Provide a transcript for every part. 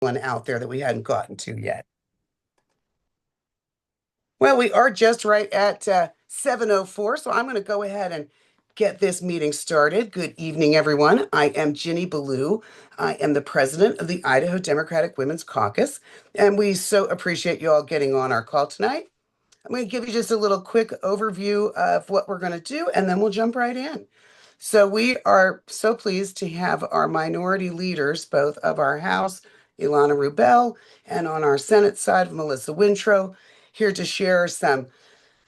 one out there that we hadn't gotten to yet. Well, we are just right at 7:04, so I'm going to go ahead and get this meeting started. Good evening, everyone. I am Ginny Ballou. I am the president of the Idaho Democratic Women's Caucus, and we so appreciate you all getting on our call tonight. I'm going to give you just a little quick overview of what we're going to do, and then we'll jump right in. So we are so pleased to have our minority leaders, both of our House, Ilana Rubel, and on our Senate side, Melissa Wintrow, here to share some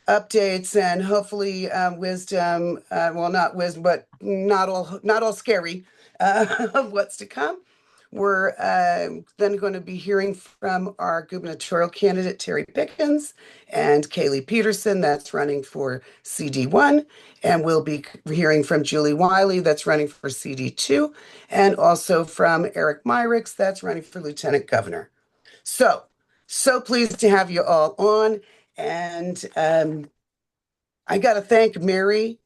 updates and hopefully wisdom, well, not wisdom, but not all scary, of what's to come. We're then going to be hearing from our gubernatorial candidate, Terry Pickens, and Kaylee Peterson, that's running for CD1. And we'll be hearing from Julie Wiley, that's running for CD2, and also from Eric Myricks, that's running for lieutenant governor. So pleased to have you all on. And I got to thank Mary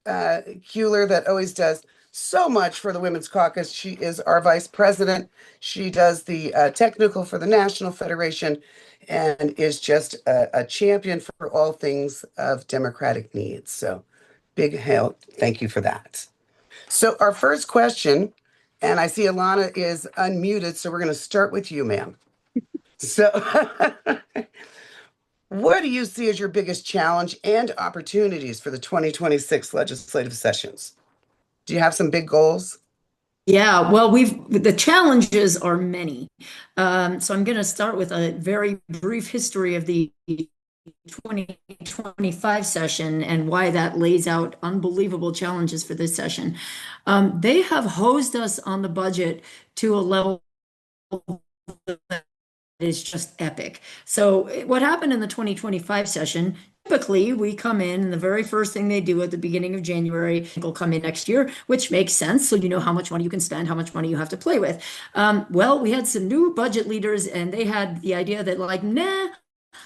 Kuehler, that always does so much for the Women's Caucus. She is our vice president. She does the technical for the National Federation and is just a champion for all things of democratic needs. So big hail. Thank you for that. So our first question, and I see Ilana is unmuted, so we're going to start with you, ma'am. So what do you see as your biggest challenge and opportunities for the 2026 legislative sessions? Do you have some big goals? Yeah, well, the challenges are many. So I'm going to start with a very brief history of the 2025 session and why that lays out unbelievable challenges for this session. They have hosed us on the budget to a level that is just epic. So what happened in the 2025 session? Typically, we come in, and the very first thing they do at the beginning of January will come in next year, which makes sense. So you know how much money you can spend, how much money you have to play with. Well, we had some new budget leaders, and they had the idea that, like, nah,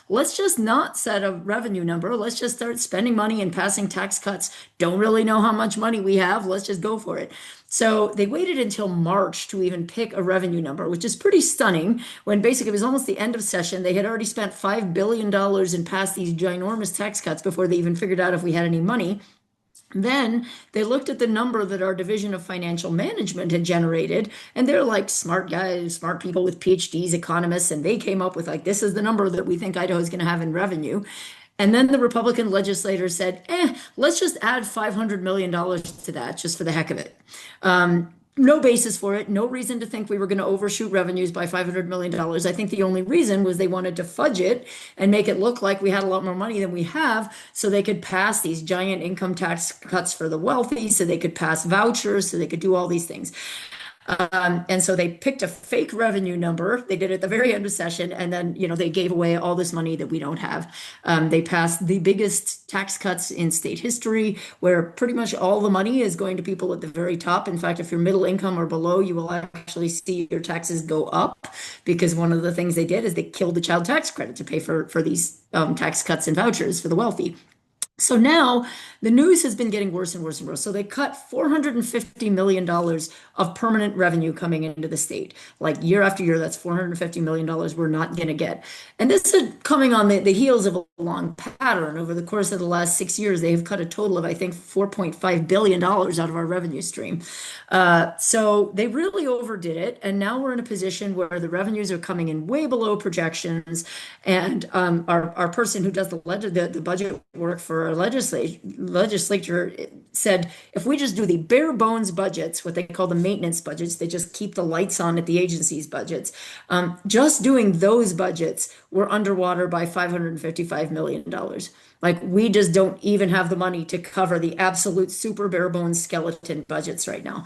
let's just not set a revenue number. Let's just start spending money and passing tax cuts. Don't really know how much money we have. Let's just go for it. So they waited until March to even pick a revenue number, which is pretty stunning when basically it was almost the end of session. They had already spent $5 billion and passed these ginormous tax cuts before they even figured out if we had any money. Then they looked at the number that our Division of Financial Management had generated, and they're like smart guys, smart people with PhDs, economists, and they came up with like, this is the number that we think Idaho is going to have in revenue. And then the Republican legislators said, let's just add $500 million to that just for the heck of it. No basis for it, no reason to think we were going to overshoot revenues by $500 million. I think the only reason was they wanted to fudge it and make it look like we had a lot more money than we have so they could pass these giant income tax cuts for the wealthy, so they could pass vouchers, so they could do all these things. And so they picked a fake revenue number. They did it at the very end of session, and then they gave away all this money that we don't have. They passed the biggest tax cuts in state history, where pretty much all the money is going to people at the very top. In fact, if you're middle income or below, you will actually see your taxes go up, because one of the things they did is they killed the child tax credit to pay for these tax cuts and vouchers for the wealthy. So now the news has been getting worse and worse and worse. So they cut $450 million of permanent revenue coming into the state. Like year after year, that's $450 million we're not going to get. And this is coming on the heels of a long pattern. Over the course of the last 6 years, they have cut a total of, I think, $4.5 billion out of our revenue stream. So they really overdid it. And now we're in a position where the revenues are coming in way below projections. And our person who does the budget work for our legislature said, if we just do the bare bones budgets, what they call the maintenance budgets, they just keep the lights on at the agency's budgets. Just doing those budgets, we're underwater by $555 million. Like, we just don't even have the money to cover the absolute super bare bones skeleton budgets right now.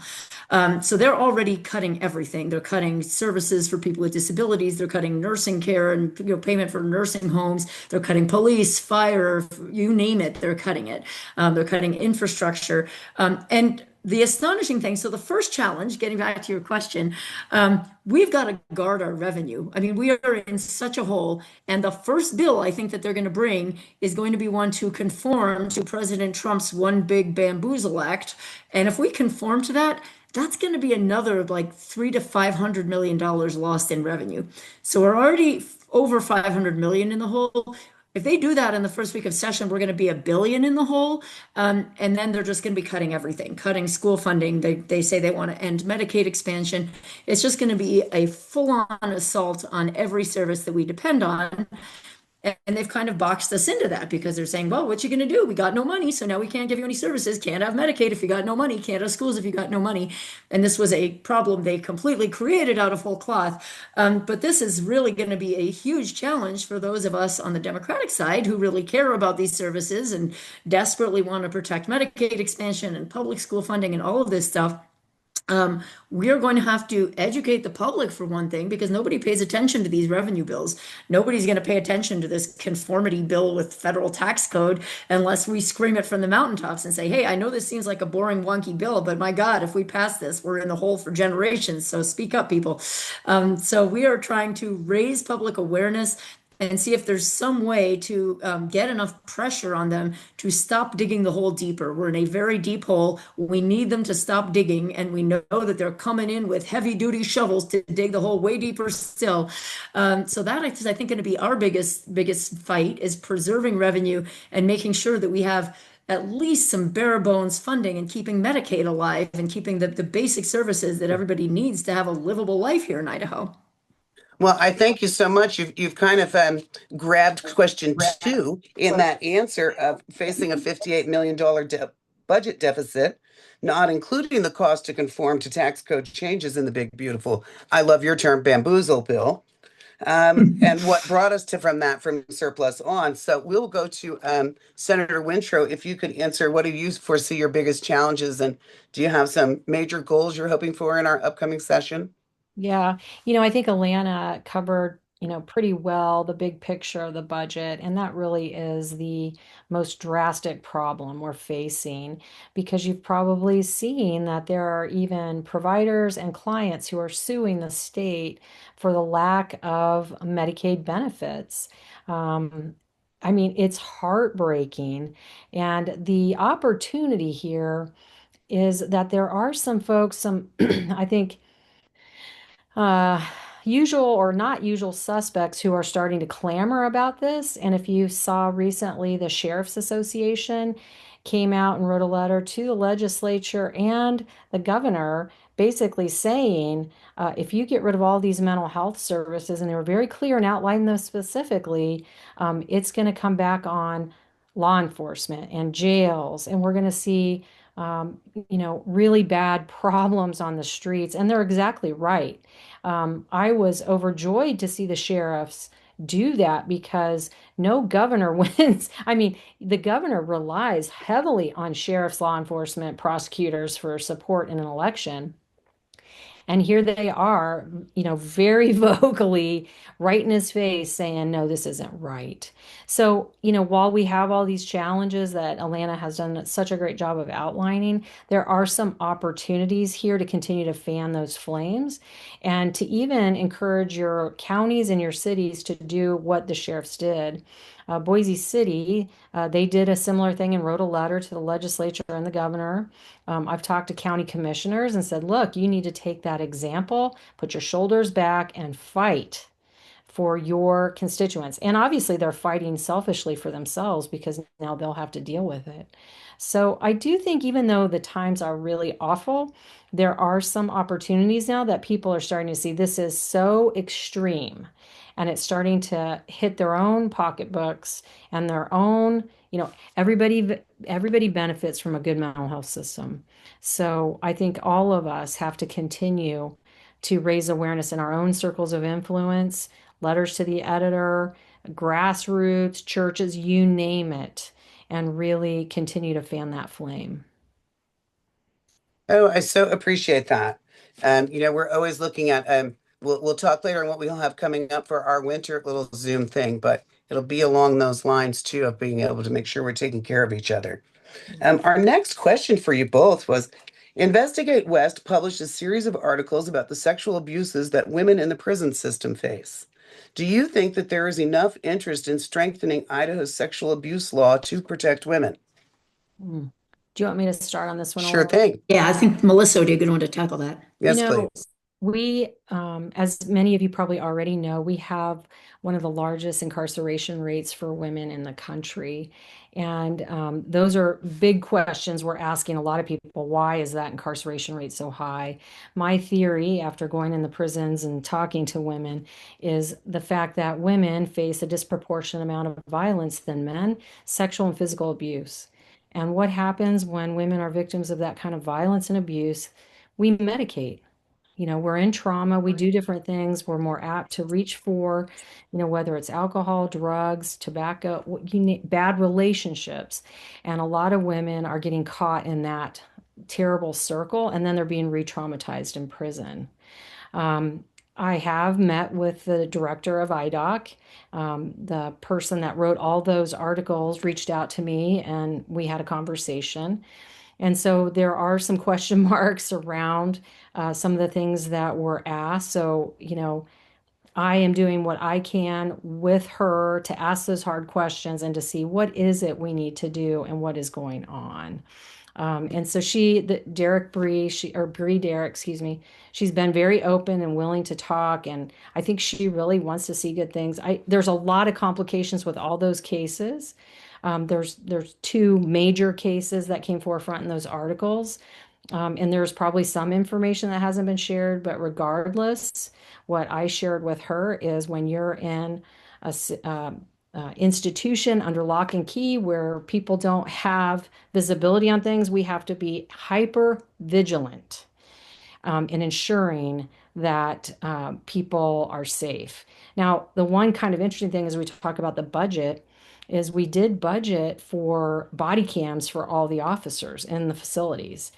So they're already cutting everything. They're cutting services for people with disabilities. They're cutting nursing care and payment for nursing homes. They're cutting police, fire, you name it. They're cutting it. They're cutting infrastructure. And the astonishing thing, so the first challenge, getting back to your question, we've got to guard our revenue. I mean, we are in such a hole. And the first bill I think that they're going to bring is going to be one to conform to President Trump's One Big Bamboozle Act. And if we conform to that, that's going to be another like 3 to 500 million dollars lost in revenue. So we're already over 500 million in the hole. If they do that in the first week of session, we're going to be a billion in the hole. And then they're just going to be cutting everything, cutting school funding. They say they want to end Medicaid expansion. It's just going to be a full-on assault on every service that we depend on. And they've kind of boxed us into that because they're saying, well, what you going to do? We got no money, so now we can't give you any services. Can't have Medicaid if you got no money. Can't have schools if you got no money. And this was a problem they completely created out of whole cloth. But this is really going to be a huge challenge for those of us on the Democratic side who really care about these services and desperately want to protect Medicaid expansion and public school funding and all of this stuff. We are going to have to educate the public for one thing, because nobody pays attention to these revenue bills. Nobody's going to pay attention to this conformity bill with federal tax code unless we scream it from the mountaintops and say, hey, I know this seems like a boring, wonky bill, but my God, if we pass this, we're in the hole for generations. So speak up, people. So we are trying to raise public awareness and see if there's some way to get enough pressure on them to stop digging the hole deeper. We're in a very deep hole. We need them to stop digging, and we know that they're coming in with heavy duty shovels to dig the hole way deeper still. So that is, I think, going to be our biggest fight, is preserving revenue and making sure that we have at least some bare bones funding and keeping Medicaid alive and keeping the basic services that everybody needs to have a livable life here in Idaho. Well, I thank you so much. You've kind of grabbed question two in that answer of facing a $58 million budget deficit, not including the cost to conform to tax code changes in the big, beautiful, I love your term, bamboozle bill. And what brought us to from surplus on. So we'll go to Senator Wintrow. If you could answer, what do you foresee your biggest challenges, and do you have some major goals you're hoping for in our upcoming session? Yeah, I think Alana covered, pretty well the big picture of the budget, and that really is the most drastic problem we're facing because you've probably seen that there are even providers and clients who are suing the state for the lack of Medicaid benefits. Um, I mean, it's heartbreaking, and the opportunity here is that there are some folks, I think uh, usual or not usual suspects who are starting to clamor about this. And if you saw recently, the Sheriff's Association came out and wrote a letter to the legislature and the governor, basically saying, if you get rid of all these mental health services, and they were very clear and outlined them specifically, it's going to come back on law enforcement and jails, and we're going to see really bad problems on the streets. And they're exactly right. I was overjoyed to see the sheriffs do that because no governor wins. I mean, the governor relies heavily on sheriffs, law enforcement, prosecutors for support in an election. And here they are, very vocally, right in his face, saying, no, this isn't right. So, while we have all these challenges that Alana has done such a great job of outlining, there are some opportunities here to continue to fan those flames and to even encourage your counties and your cities to do what the sheriffs did. Boise City, they did a similar thing and wrote a letter to the legislature and the governor. I've talked to county commissioners and said, look, you need to take that example, put your shoulders back, and fight for your constituents. And obviously, they're fighting selfishly for themselves because now they'll have to deal with it. So I do think, even though the times are really awful, there are some opportunities now that people are starting to see this is so extreme, and it's starting to hit their own pocketbooks and their own, everybody benefits from a good mental health system. So I think all of us have to continue to raise awareness in our own circles of influence, letters to the editor, grassroots, churches, you name it, and really continue to fan that flame. Oh, I so appreciate that. We're always looking at we'll talk later on what we'll have coming up for our winter little Zoom thing, but it'll be along those lines too of being able to make sure we're taking care of each other. Our next question for you both was, Investigate West published a series of articles about the sexual abuses that women in the prison system face. Do you think that there is enough interest in strengthening Idaho's sexual abuse law to protect women? Mm. Do you want me to start on this one, Sure Elaine? thing. Yeah, I think Melissa would be a good one to tackle that. You Yes, know, please. as many of you probably already know, we have one of the largest incarceration rates for women in the country. And those are big questions we're asking a lot of people. Why is that incarceration rate so high? My theory, after going in the prisons and talking to women, is the fact that women face a disproportionate amount of violence than men, sexual and physical abuse. And what happens when women are victims of that kind of violence and abuse? We medicate. We're in trauma, we do different things, we're more apt to reach for, whether it's alcohol, drugs, tobacco, bad relationships. And a lot of women are getting caught in that terrible circle, and then they're being re-traumatized in prison. Um, I have met with the director of IDOC. The person that wrote all those articles reached out to me and we had a conversation. And so there are some question marks around some of the things that were asked. So, I am doing what I can with her to ask those hard questions and to see what is it we need to do and what is going on. And so Derek Bree, or Bree Derek, excuse me, she's been very open and willing to talk. And I think she really wants to see good things. There's a lot of complications with all those cases. There's two major cases that came forefront in those articles. And there's probably some information that hasn't been shared, but regardless, what I shared with her is when you're in a institution under lock and key where people don't have visibility on things, we have to be hyper vigilant in ensuring that people are safe. Now, the one kind of interesting thing as we talk about the budget is we did budget for body cams for all the officers in the facilities.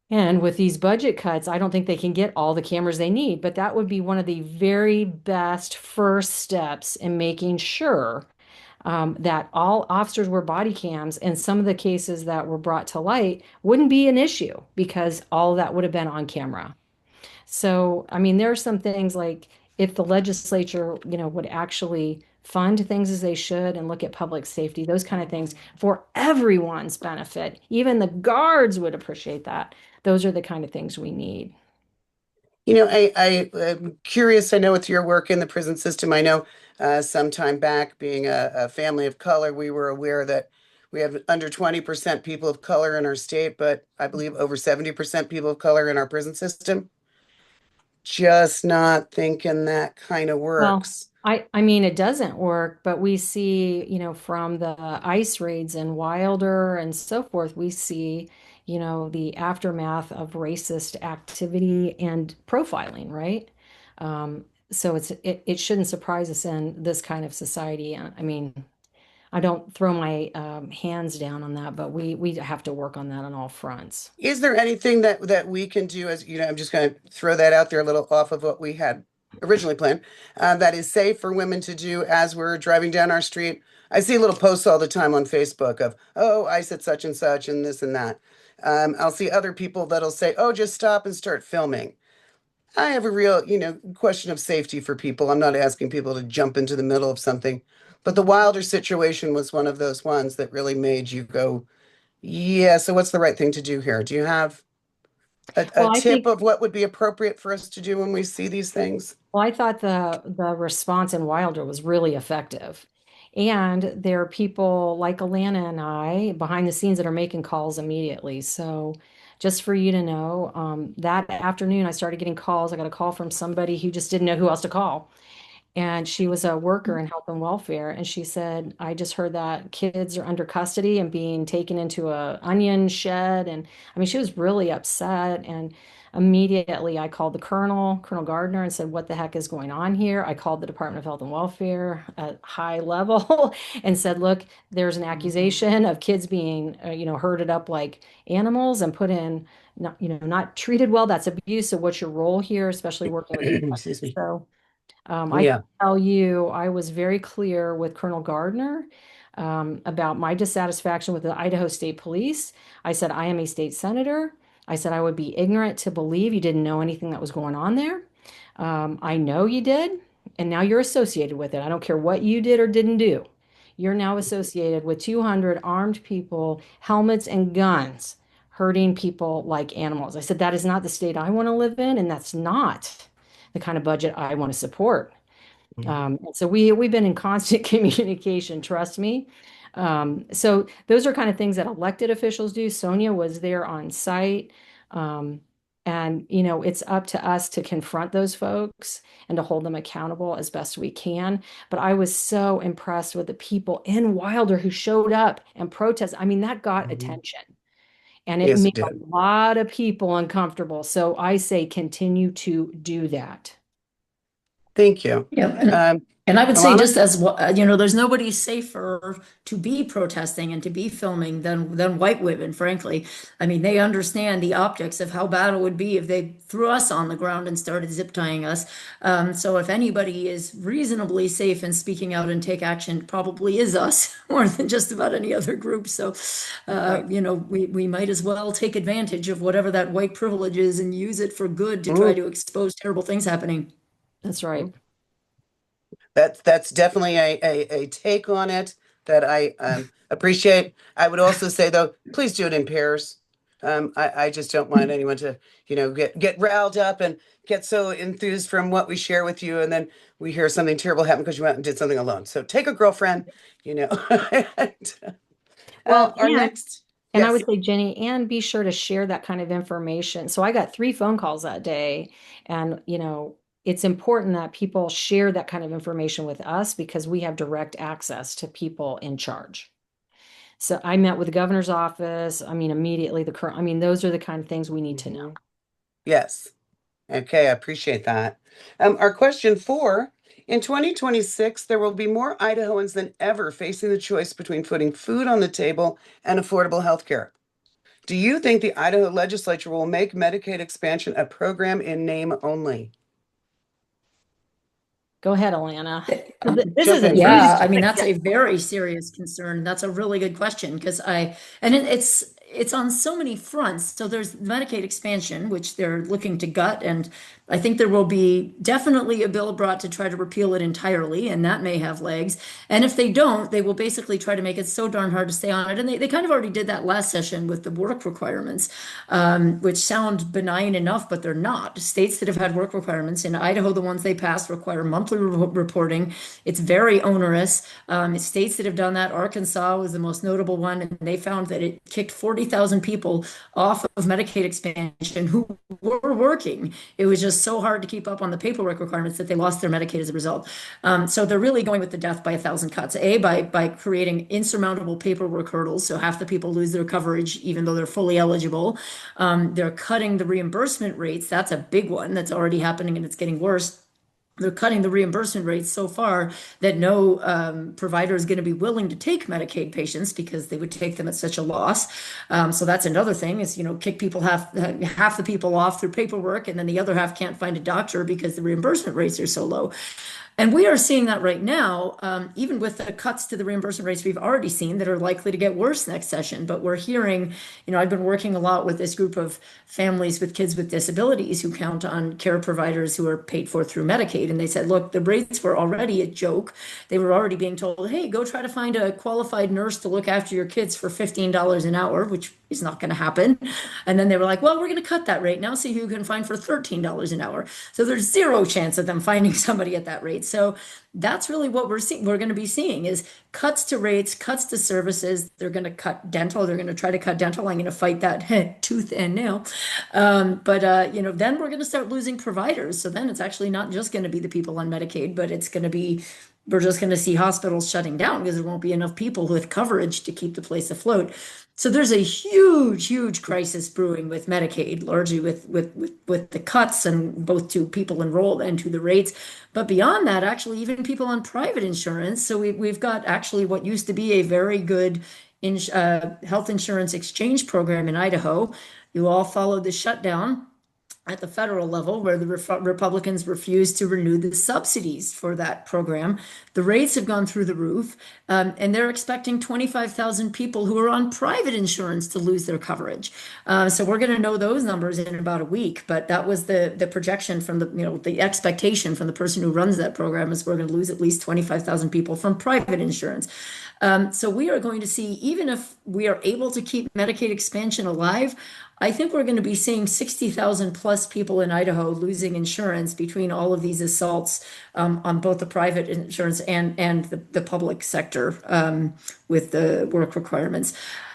And with these budget cuts, I don't think they can get all the cameras they need, but that would be one of the very best first steps in making sure that all officers wear body cams, and some of the cases that were brought to light wouldn't be an issue because all of that would have been on camera. So, I mean, there are some things like if the legislature, would actually fund things as they should and look at public safety, those kind of things for everyone's benefit, even the guards would appreciate that. Those are the kind of things we need. I'm curious. I know with your work in the prison system, I know some time back, being a family of color, we were aware that we have under 20% people of color in our state, but I believe over 70% people of color in our prison system. Just not thinking that kind of Well, works. I mean, it doesn't work, but we see, from the ICE raids in Wilder and so forth, we see, the aftermath of racist activity and profiling, right? So it shouldn't surprise us in this kind of society. I mean, I don't throw my hands down on that, but we have to work on that on all fronts. Is there anything that we can do as, I'm just going to throw that out there a little off of what we had originally planned, that is safe for women to do as we're driving down our street? I see little posts all the time on Facebook of, oh, I said such and such and this and that. I'll see other people that'll say, oh, just stop and start filming. I have a real, question of safety for people. I'm not asking people to jump into the middle of something, but the Wilder situation was one of those ones that really made you go, yeah, so what's the right thing to do here? Do you have a Well, I tip think of what would be appropriate for us to do when we see these things? Well, I thought the response in Wilder was really effective. And there are people like Alana and I behind the scenes that are making calls immediately. So just for you to know, that afternoon I started getting calls. I got a call from somebody who just didn't know who else to call. And she was a worker in health and welfare. And she said, I just heard that kids are under custody and being taken into a onion shed. And I mean, she was really upset. And immediately I called the Colonel Gardner, and said, what the heck is going on here? I called the Department of Health and Welfare at high level and said, look, there's an accusation of kids being, herded up like animals and put in, not treated well. That's abuse. So what's your role here, especially working with kids? Excuse me. So I can Yeah. tell you, I was very clear with Colonel Gardner about my dissatisfaction with the Idaho State Police. I said, I am a state senator. I said, I would be ignorant to believe you didn't know anything that was going on there. I know you did, and now you're associated with it. I don't care what you did or didn't do. you're now associated with 200 armed people, helmets and guns, hurting people like animals. I said, that is not the state I want to live in, and that's not the kind of budget I want to support. And so we've been in constant communication, trust me. So those are kind of things that elected officials do. Sonia was there on site. Um, and it's up to us to confront those folks and to hold them accountable as best we can. But I was so impressed with the people in Wilder who showed up and protested. I mean, that got Mhm. attention and it Yes, it made a did. lot of people uncomfortable. So I say continue to do that. Thank you. Yeah, Um, and I would say Alana? just as there's nobody safer to be protesting and to be filming than white women, frankly. I mean, they understand the optics of how bad it would be if they threw us on the ground and started zip tying us. So if anybody is reasonably safe in speaking out and take action, it probably is us more than just about any other group. So, Right. we might as well take advantage of whatever that white privilege is and use it for good to try Mhm. to expose terrible things happening. That's right. That's definitely a take on it that I appreciate. I would also say though, please do it in pairs. I just don't want anyone to, get riled up and get so enthused from what we share with you, and then we hear something terrible happen because you went and did something alone. So take a girlfriend, you know. And, Well, our next, and I yes. would say, Jenny, and be sure to share that kind of information. So I got 3 phone calls that day, and it's important that people share that kind of information with us because we have direct access to people in charge. So I met with the governor's office. I mean, immediately I mean, those are the kind of things we need to know. Mhm. Yes. Okay, I appreciate that. Our question 4, in 2026, there will be more Idahoans than ever facing the choice between putting food on the table and affordable health care. Do you think the Idaho legislature will make Medicaid expansion a program in name only? Go ahead, Alana. This is Jump a in serious. Yeah, I first. mean that's a very serious concern. That's a really good question because it's on so many fronts. So there's Medicaid expansion, which they're looking to gut, and I think there will be definitely a bill brought to try to repeal it entirely, and that may have legs. And if they don't, they will basically try to make it so darn hard to stay on it. And they kind of already did that last session with the work requirements, which sound benign enough, but they're not. States that have had work requirements in Idaho, the ones they passed require monthly reporting. It's very onerous. States that have done that, Arkansas was the most notable one, and they found that it kicked 40,000 people off of Medicaid expansion who were working. It was just so hard to keep up on the paperwork requirements that they lost their Medicaid as a result. So they're really going with the death by a thousand cuts. By creating insurmountable paperwork hurdles, so half the people lose their coverage even though they're fully eligible. They're cutting the reimbursement rates. That's a big one that's already happening and it's getting worse. They're cutting the reimbursement rates so far that no provider is going to be willing to take Medicaid patients because they would take them at such a loss. So that's another thing is, kick people half the people off through paperwork, and then the other half can't find a doctor because the reimbursement rates are so low. And we are seeing that right now, even with the cuts to the reimbursement rates we've already seen that are likely to get worse next session. But we're hearing, I've been working a lot with this group of families with kids with disabilities who count on care providers who are paid for through Medicaid. And they said, look, the rates were already a joke. They were already being told, hey, go try to find a qualified nurse to look after your kids for $15 an hour, which is not going to happen. And then they were like, well, we're going to cut that rate now, see who you can find for $13 an hour. So there's zero chance of them finding somebody at that rate. So that's really what we're going to be seeing is cuts to rates, cuts to services. They're going to cut dental. They're going to try to cut dental. I'm going to fight that tooth and nail. But then we're going to start losing providers. So then it's actually not just going to be the people on Medicaid, but it's going to be we're just going to see hospitals shutting down because there won't be enough people with coverage to keep the place afloat. So there's a huge, huge crisis brewing with Medicaid, largely with the cuts and both to people enrolled and to the rates. But beyond that, actually, even people on private insurance. So we've got actually what used to be a very good health insurance exchange program in Idaho. You all followed the shutdown at the federal level, where the Republicans refused to renew the subsidies for that program. The rates have gone through the roof, and they're expecting 25,000 people who are on private insurance to lose their coverage. So we're going to know those numbers in about a week, but that was the projection from the expectation from the person who runs that program is we're going to lose at least 25,000 people from private insurance. So we are going to see, even if we are able to keep Medicaid expansion alive, I think we're going to be seeing 60,000 plus people in Idaho losing insurance between all of these assaults on both the private insurance and the public sector with the work requirements.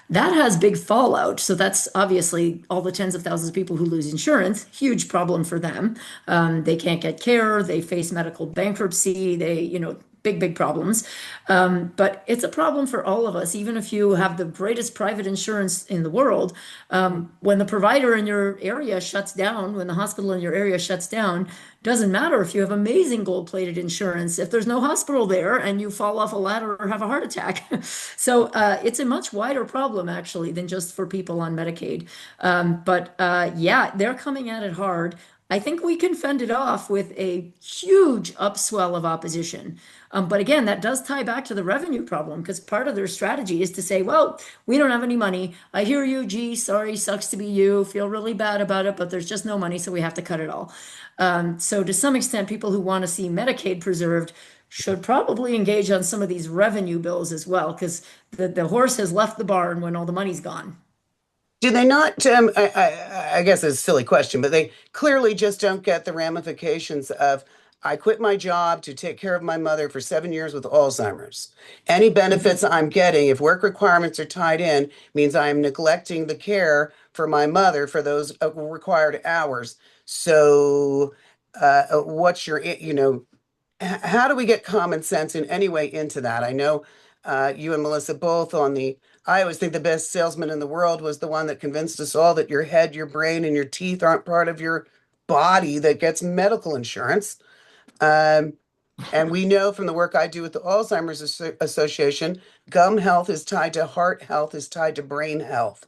That has big fallout. So that's obviously all the tens of thousands of people who lose insurance, huge problem for them. They can't get care, they face medical bankruptcy, big problems. But it's a problem for all of us, even if you have the greatest private insurance in the world. When the provider in your area shuts down, when the hospital in your area shuts down, doesn't matter if you have amazing gold-plated insurance. If there's no hospital there and you fall off a ladder or have a heart attack. So it's a much wider problem, actually, than just for people on Medicaid. But yeah, they're coming at it hard. I think we can fend it off with a huge upswell of opposition. But again, that does tie back to the revenue problem because part of their strategy is to say, well, we don't have any money. I hear you, gee, sorry, sucks to be you, feel really bad about it, but there's just no money, so we have to cut it all. So to some extent, people who want to see Medicaid preserved should probably engage on some of these revenue bills as well, because the horse has left the barn when all the money's gone. Do they not? I guess it's a silly question, but they clearly just don't get the ramifications of I quit my job to take care of my mother for 7 years with Alzheimer's. Any benefits I'm getting, if work requirements are tied in, means I am neglecting the care for my mother for those required hours. So, what's your, how do we get common sense in any way into that? I know you and Melissa both on the, I always think the best salesman in the world was the one that convinced us all that your head, your brain, and your teeth aren't part of your body that gets medical insurance. Um, and we know from the work I do with the Alzheimer's Association, gum health is tied to heart health, is tied to brain health.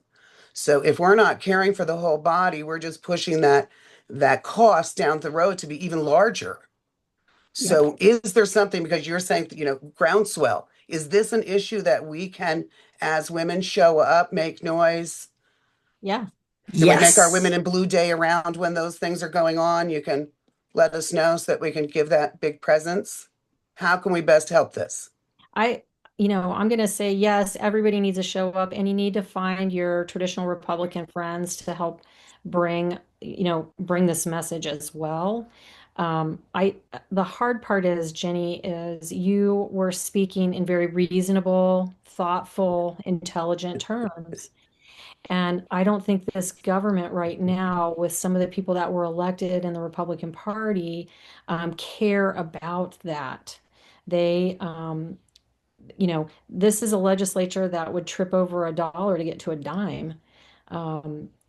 So if we're not caring for the whole body, we're just pushing that cost down the road to be even larger. Yep. So is there something, because you're saying, groundswell, is this an issue that we can, as women, show up, make noise? Yeah. Can we make our Yes. Women in Blue Day around when those things are going on? You can let us know so that we can give that big presence. How can we best help this? I, I'm going to say yes, everybody needs to show up and you need to find your traditional Republican friends to help bring this message as well. The hard part is, Jenny, is you were speaking in very reasonable, thoughtful, intelligent terms. And I don't think this government right now, with some of the people that were elected in the Republican Party, care about that. They, this is a legislature that would trip over a dollar to get to a dime.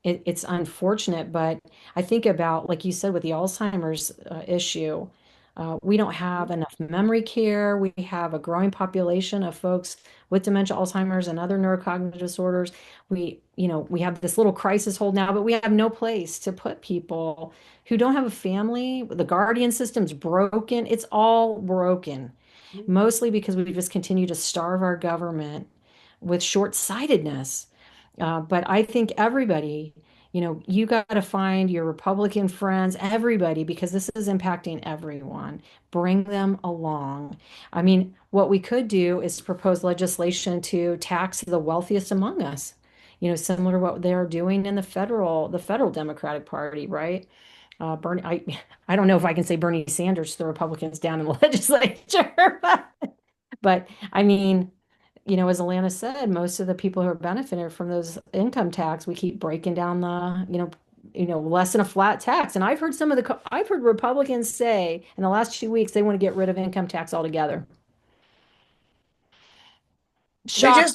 It's unfortunate, but I think about, like you said, with the Alzheimer's issue, we don't have enough memory care. We have a growing population of folks with dementia, Alzheimer's, and other neurocognitive disorders. We have this little crisis hold now, but we have no place to put people who don't have a family. The guardian system's broken. It's all broken, mostly because we just continue to starve our government with short-sightedness. But I think everybody, you got to find your Republican friends, everybody, because this is impacting everyone. Bring them along. I mean, what we could do is propose legislation to tax the wealthiest among us, similar to what they're doing in the federal Democratic Party, right? Bernie, I don't know if I can say Bernie Sanders, the Republicans down in the legislature, but I mean, as Alana said, most of the people who are benefiting from those income tax, we keep breaking down less than a flat tax. And I've heard Republicans say in the last 2 weeks they want to get rid of income tax altogether. Shock.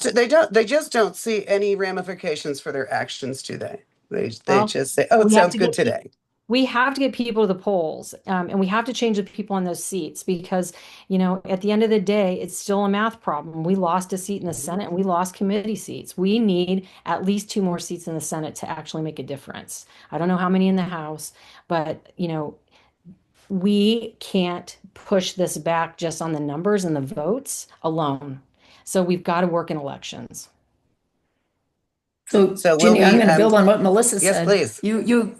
They just don't see any ramifications for their actions, do they? They Well, just say, "Oh, it we have sounds to good get people. today." We have to get people to the polls, and we have to change the people in those seats because, at the end of the day, it's still a math problem. We lost a seat in the Senate and we lost committee seats. We need at least two more seats in the Senate to actually make a difference. I don't know how many in the House, but, we can't push this back just on the numbers and the votes alone. So we've got to work in elections. So, So will Ginny, I'm we, going to build on what Melissa yes, said. please. You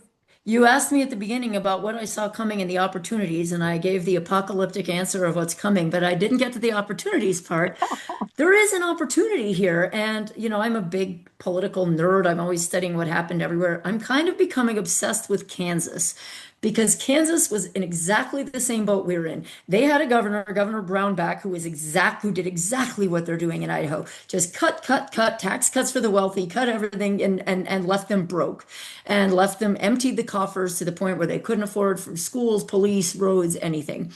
You asked me at the beginning about what I saw coming and the opportunities, and I gave the apocalyptic answer of what's coming, but I didn't get to the opportunities part. There is an opportunity here. And, I'm a big political nerd. I'm always studying what happened everywhere. I'm kind of becoming obsessed with Kansas because Kansas was in exactly the same boat we were in. They had a governor, Governor Brownback, who did exactly what they're doing in Idaho. Just cut, cut, cut, tax cuts for the wealthy, cut everything and left them broke and left them emptied the coffers to the point where they couldn't afford for schools, police, roads, anything.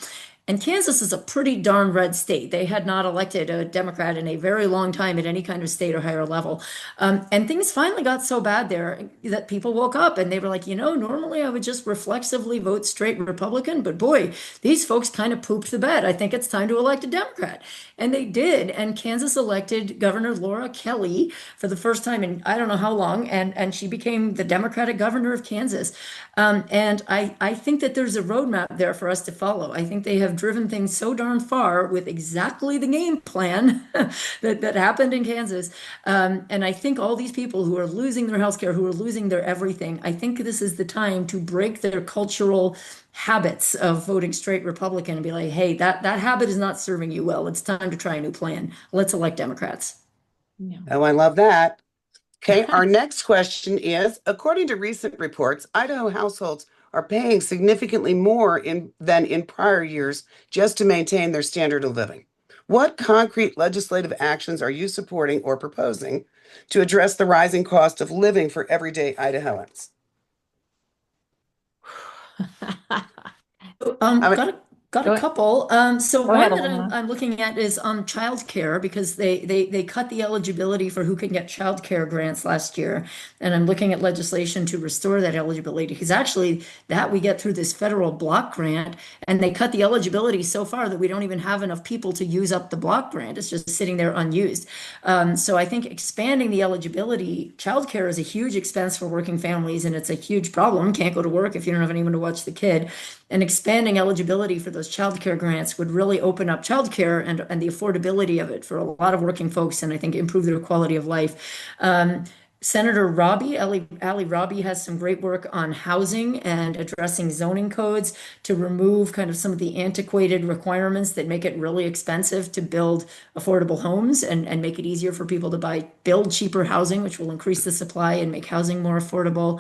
And Kansas is a pretty darn red state. They had not elected a Democrat in a very long time at any kind of state or higher level. And things finally got so bad there that people woke up and they were like, normally I would just reflexively vote straight Republican, but boy, these folks kind of pooped the bed. I think it's time to elect a Democrat. And they did. And Kansas elected Governor Laura Kelly for the first time in I don't know how long. And she became the Democratic governor of Kansas. And I think that there's a roadmap there for us to follow. I think they have driven things so darn far with exactly the game plan that happened in Kansas. And I think all these people who are losing their health care, who are losing their everything, I think this is the time to break their cultural habits of voting straight Republican and be like, hey, that habit is not serving you well. It's time to try a new plan. Let's elect Democrats. Yeah. Oh, I love that. Okay, our next question is, according to recent reports, Idaho households are paying significantly more than in prior years just to maintain their standard of living. What concrete legislative actions are you supporting or proposing to address the rising cost of living for everyday Idahoans? I mean, Got a Go, couple. So go ahead, one that Alana. I'm looking at is childcare because they cut the eligibility for who can get childcare grants last year, and I'm looking at legislation to restore that eligibility because actually that we get through this federal block grant, and they cut the eligibility so far that we don't even have enough people to use up the block grant. It's just sitting there unused. So I think expanding the eligibility, childcare is a huge expense for working families, and it's a huge problem. Can't go to work if you don't have anyone to watch the kid. And expanding eligibility for those childcare grants would really open up childcare and the affordability of it for a lot of working folks, and I think improve their quality of life. Senator Ali Robbie has some great work on housing and addressing zoning codes to remove kind of some of the antiquated requirements that make it really expensive to build affordable homes and make it easier for people to build cheaper housing, which will increase the supply and make housing more affordable.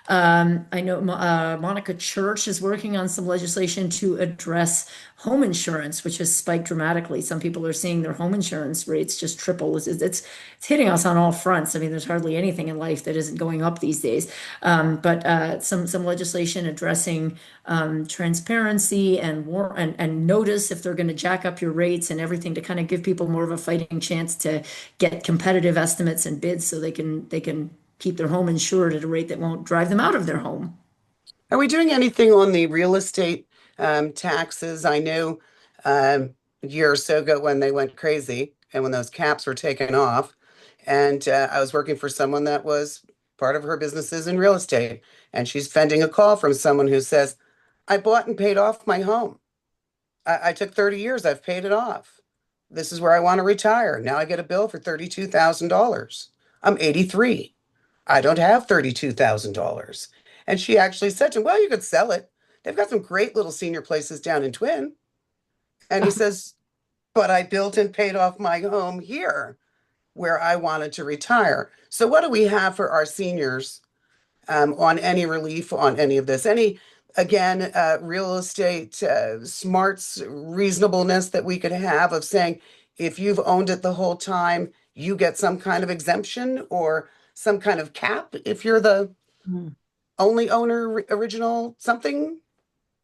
I know Monica Church is working on some legislation to address home insurance, which has spiked dramatically. Some people are seeing their home insurance rates just triple. It's hitting us on all fronts. I mean, there's hardly anything in life that isn't going up these days. But some legislation addressing transparency and notice if they're going to jack up your rates and everything to kind of give people more of a fighting chance to get competitive estimates and bids so they can keep their home insured at a rate that won't drive them out of their home. are we doing anything on the real estate taxes? I know a year or so ago when they went crazy and when those caps were taken off, and I was working for someone that was part of her business is in real estate, and she's fending a call from someone who says, I bought and paid off my home. I took 30 years, I've paid it off. This is where I want to retire. Now I get a bill for $32,000. I'm 83. I don't have $32,000. And she actually said to him, well, you could sell it. They've got some great little senior places down in Twin. And he says, but I built and paid off my home here where I wanted to retire. So, what do we have for our seniors on any relief on any of this? Any, again, real estate smarts, reasonableness that we could have of saying, if you've owned it the whole time, you get some kind of exemption or some kind of cap if you're the Hmm. only owner, original something?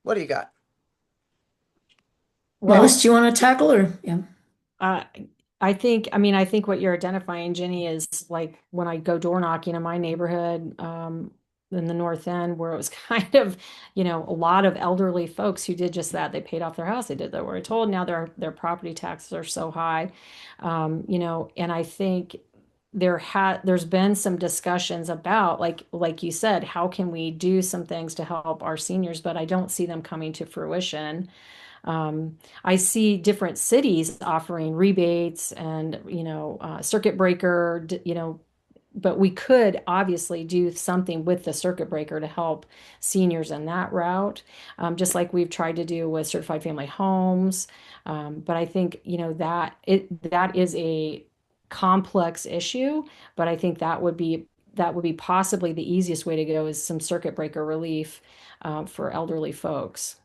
What do you got? Lois, Well, do you want to tackle or yeah? uh, I think what you're identifying, Jenny, is like when I go door knocking in my neighborhood, in the North End, where it was kind of, a lot of elderly folks who did just that. They paid off their house. They did what we're told. Now their property taxes are so high, and I think there's been some discussions about like you said, how can we do some things to help our seniors, but I don't see them coming to fruition. I see different cities offering rebates and, circuit breaker, but we could obviously do something with the circuit breaker to help seniors in that route, just like we've tried to do with certified family homes. But I think, that is a complex issue, but I think that would be possibly the easiest way to go is some circuit breaker relief for elderly folks.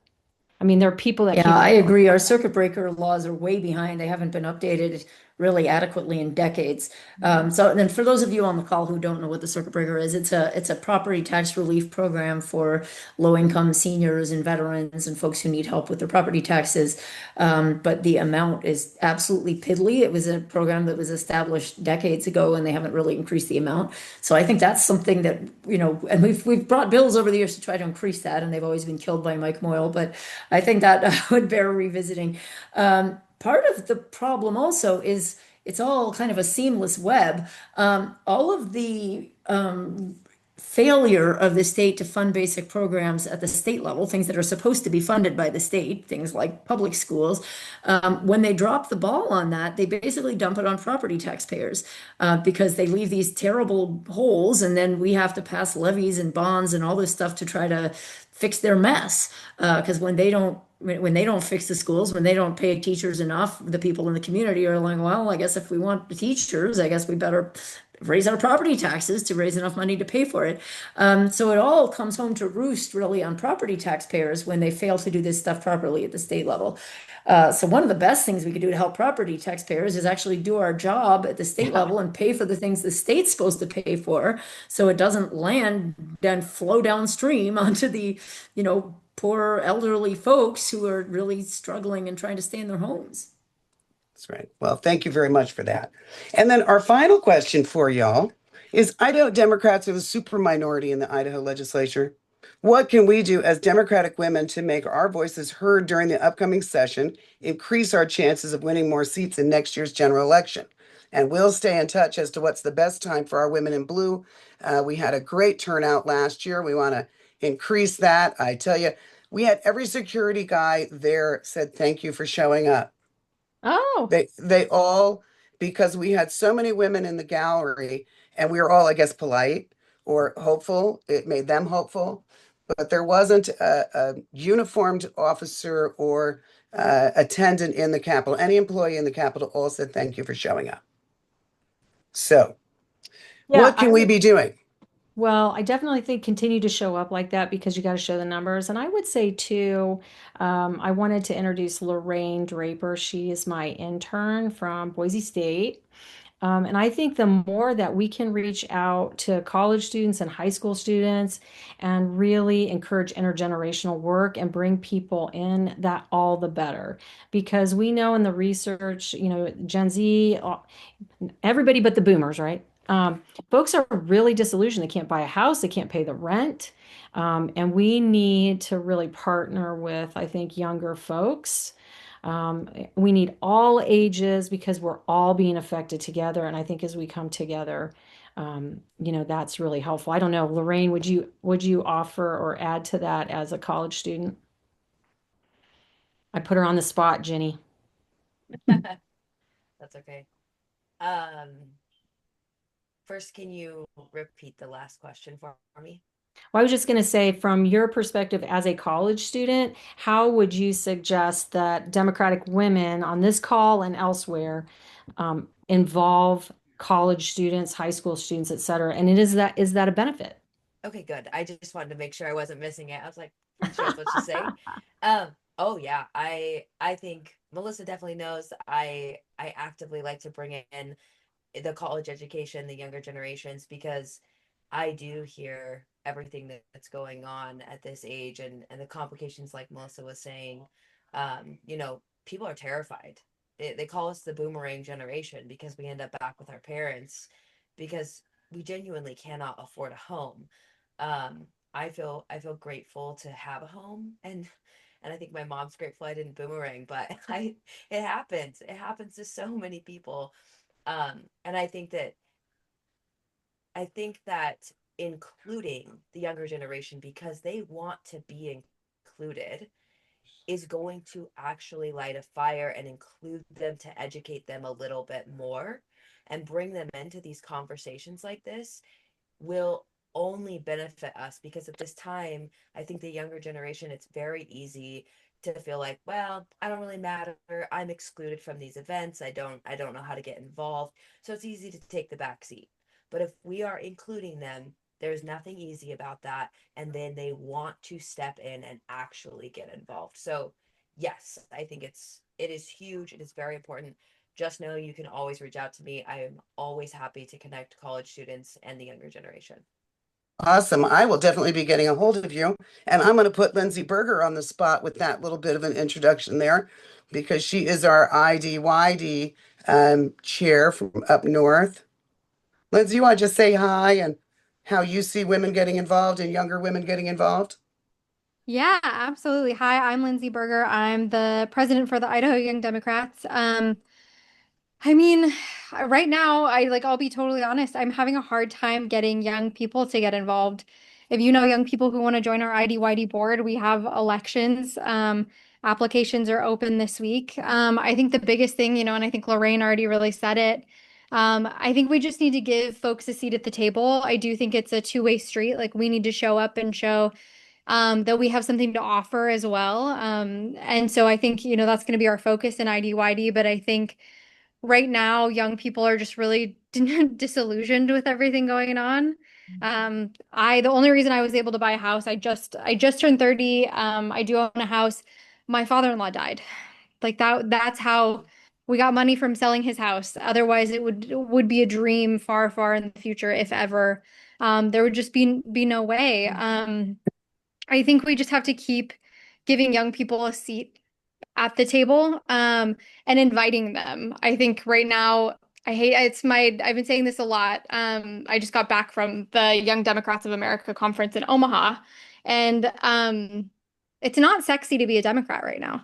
I mean, there are people that Yeah, keep I it. agree. Our circuit breaker laws are way behind. They haven't been updated really adequately in decades. So then for those of you on the call who don't know what the circuit breaker is, it's a property tax relief program for low-income seniors and veterans and folks who need help with their property taxes. But the amount is absolutely piddly. It was a program that was established decades ago, and they haven't really increased the amount. So I think that's something that, and we've brought bills over the years to try to increase that, and they've always been killed by Mike Moyle. But I think that would bear revisiting. Part of the problem also is it's all kind of a seamless web. All of the failure of the state to fund basic programs at the state level, things that are supposed to be funded by the state, things like public schools, when they drop the ball on that, they basically dump it on property taxpayers because they leave these terrible holes, and then we have to pass levies and bonds and all this stuff to try to fix their mess. Because when they don't fix the schools, when they don't pay teachers enough, the people in the community are like, well, I guess if we want the teachers, I guess we better raise our property taxes to raise enough money to pay for it. So it all comes home to roost really on property taxpayers when they fail to do this stuff properly at the state level. So one of the best things we could do to help property taxpayers is actually do our job at the state Yeah, level and pay for the things the state's supposed to pay for, so it doesn't land and flow downstream onto the, poor elderly folks who are really struggling and trying to stay in their homes. that's right. Well, thank you very much for that. And then our final question for y'all is Idaho Democrats are the super minority in the Idaho legislature. What can we do as Democratic women to make our voices heard during the upcoming session, increase our chances of winning more seats in next year's general election? And we'll stay in touch as to what's the best time for our women in blue. We had a great turnout last year. We want to increase that. I tell you, we had every security guy there said thank you for showing up. Oh, They all, because we had so many women in the gallery and we were all, I guess, polite or hopeful. It made them hopeful, but there wasn't a uniformed officer or attendant in the Capitol. Any employee in the Capitol all said thank you for showing up. So, yeah, what can we be doing? well, I definitely think continue to show up like that because you got to show the numbers. And I would say too, I wanted to introduce Lorraine Draper. She is my intern from Boise State. And I think the more that we can reach out to college students and high school students and really encourage intergenerational work and bring people in, that all the better. Because we know in the research, Gen Z, everybody but the boomers, right? Folks are really disillusioned. They can't buy a house, they can't pay the rent. And we need to really partner with, I think, younger folks. We need all ages because we're all being affected together. And I think as we come together, that's really helpful. I don't know, Lorraine, would you offer or add to that as a college student? I put her on the spot, Jenny. That's okay. Um, First, can you repeat the last question for me? Well, I was just going to say, from your perspective as a college student, how would you suggest that Democratic women on this call and elsewhere involve college students, high school students, et cetera? And is that a benefit? Okay, good. I just wanted to make sure I wasn't missing it. I was like, pretty sure that's what she's saying. Oh yeah, I think Melissa definitely knows I actively like to bring in the college education, the younger generations, because I do hear everything that's going on at this age and the complications like Melissa was saying. People are terrified. They call us the boomerang generation because we end up back with our parents because we genuinely cannot afford a home. I feel grateful to have a home and I think my mom's grateful I didn't boomerang, but I it happens. It happens to so many people. And I think that including the younger generation because they want to be included is going to actually light a fire and include them to educate them a little bit more and bring them into these conversations like this will only benefit us, because at this time, I think the younger generation, it's very easy to feel like, well, I don't really matter. I'm excluded from these events. I don't know how to get involved. So it's easy to take the back seat. But if we are including them, there's nothing easy about that. And then they want to step in and actually get involved. So yes, I think it is huge. It is very important. Just know you can always reach out to me. I am always happy to connect college students and the younger generation. Awesome. I will definitely be getting a hold of you. And I'm going to put Lindsay Berger on the spot with that little bit of an introduction there because she is our IDYD chair from up north. Lindsay, you want to just say hi and how you see women getting involved and younger women getting involved? Yeah, absolutely. Hi, I'm Lindsay Berger. I'm the president for the Idaho Young Democrats. I mean, right now, I'll be totally honest, I'm having a hard time getting young people to get involved. If you know young people who want to join our IDYD board, we have elections. Applications are open this week. I think the biggest thing, and I think Lorraine already really said it. I think we just need to give folks a seat at the table. I do think it's a two-way street. Like we need to show up and show that we have something to offer as well. And so I think, that's going to be our focus in IDYD, but I think right now young people are just really disillusioned with everything going on. The only reason I was able to buy a house, I just turned 30. I do own a house. My father-in-law died. Like that's how we got money from selling his house. Otherwise it would be a dream far, far in the future, if ever. There would just be no way. I think we just have to keep giving young people a seat at the table, and inviting them. I think right now, I've been saying this a lot. I just got back from the Young Democrats of America conference in Omaha, and it's not sexy to be a Democrat right now.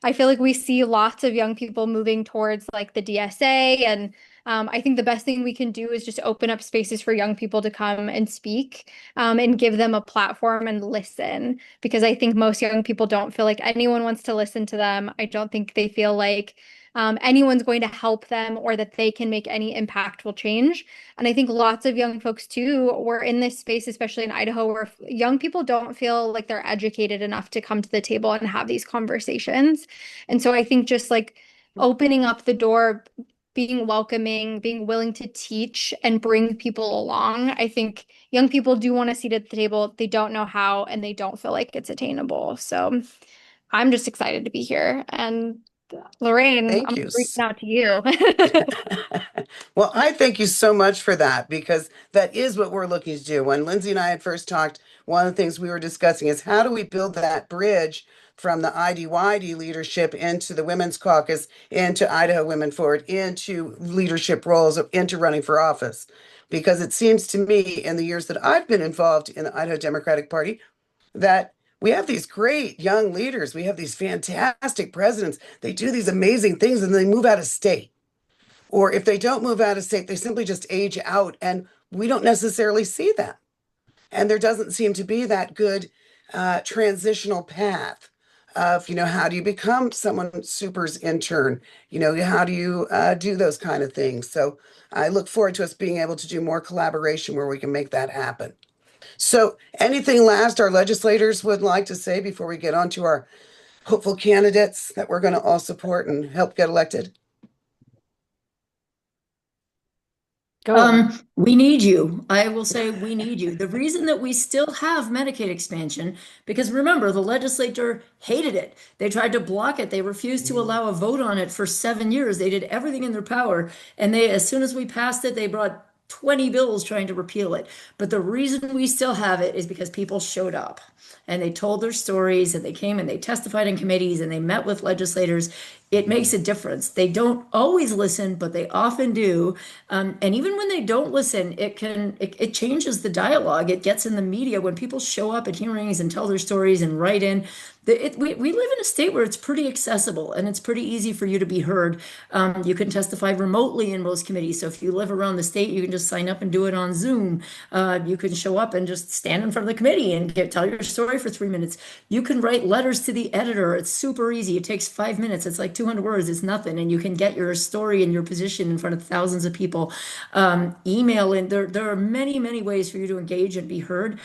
I feel like we see lots of young people moving towards like the DSA, and I think the best thing we can do is just open up spaces for young people to come and speak, and give them a platform and listen, because I think most young people don't feel like anyone wants to listen to them. I don't think they feel like anyone's going to help them or that they can make any impactful change. And I think lots of young folks too were in this space, especially in Idaho, where young people don't feel like they're educated enough to come to the table and have these conversations. And so I think just like opening up the door, being welcoming, being willing to teach and bring people along. I think young people do want a seat at the table. They don't know how, and they don't feel like it's attainable. So I'm just excited to be here. And Lorraine, Thank I'm you. reaching out to you. Well, I thank you so much for that because that is what we're looking to do. When Lindsay and I had first talked, one of the things we were discussing is how do we build that bridge from the IDYD leadership into the Women's Caucus, into Idaho Women Forward, into leadership roles, into running for office. Because it seems to me in the years that I've been involved in the Idaho Democratic Party that we have these great young leaders. We have these fantastic presidents. They do these amazing things and they move out of state. Or if they don't move out of state, they simply just age out, and we don't necessarily see that. And there doesn't seem to be that good transitional path of, how do you become someone super's intern? How do you do those kind of things? So I look forward to us being able to do more collaboration where we can make that happen. So anything last our legislators would like to say before we get on to our hopeful candidates that we're going to all support and help get elected? Go. We need you. I will say we need you. The reason that we still have Medicaid expansion, because remember, the legislature hated it. They tried to block it. They refused to allow a vote on it for 7 years. They did everything in their power. And as soon as we passed it, they brought 20 bills trying to repeal it. But the reason we still have it is because people showed up and they told their stories and they came and they testified in committees and they met with legislators. It makes a difference. They don't always listen, but they often do. And even when they don't listen, it changes the dialogue. It gets in the media when people show up at hearings and tell their stories and write in. We live in a state where it's pretty accessible and it's pretty easy for you to be heard. You can testify remotely in most committees. So if you live around the state, you can just sign up and do it on Zoom. You can show up and just stand in front of the committee and tell your story for 3 minutes. You can write letters to the editor. It's super easy. It takes 5 minutes. It's like 200 words is nothing, and you can get your story and your position in front of thousands of people. Email, and there are many, many ways for you to engage and be heard.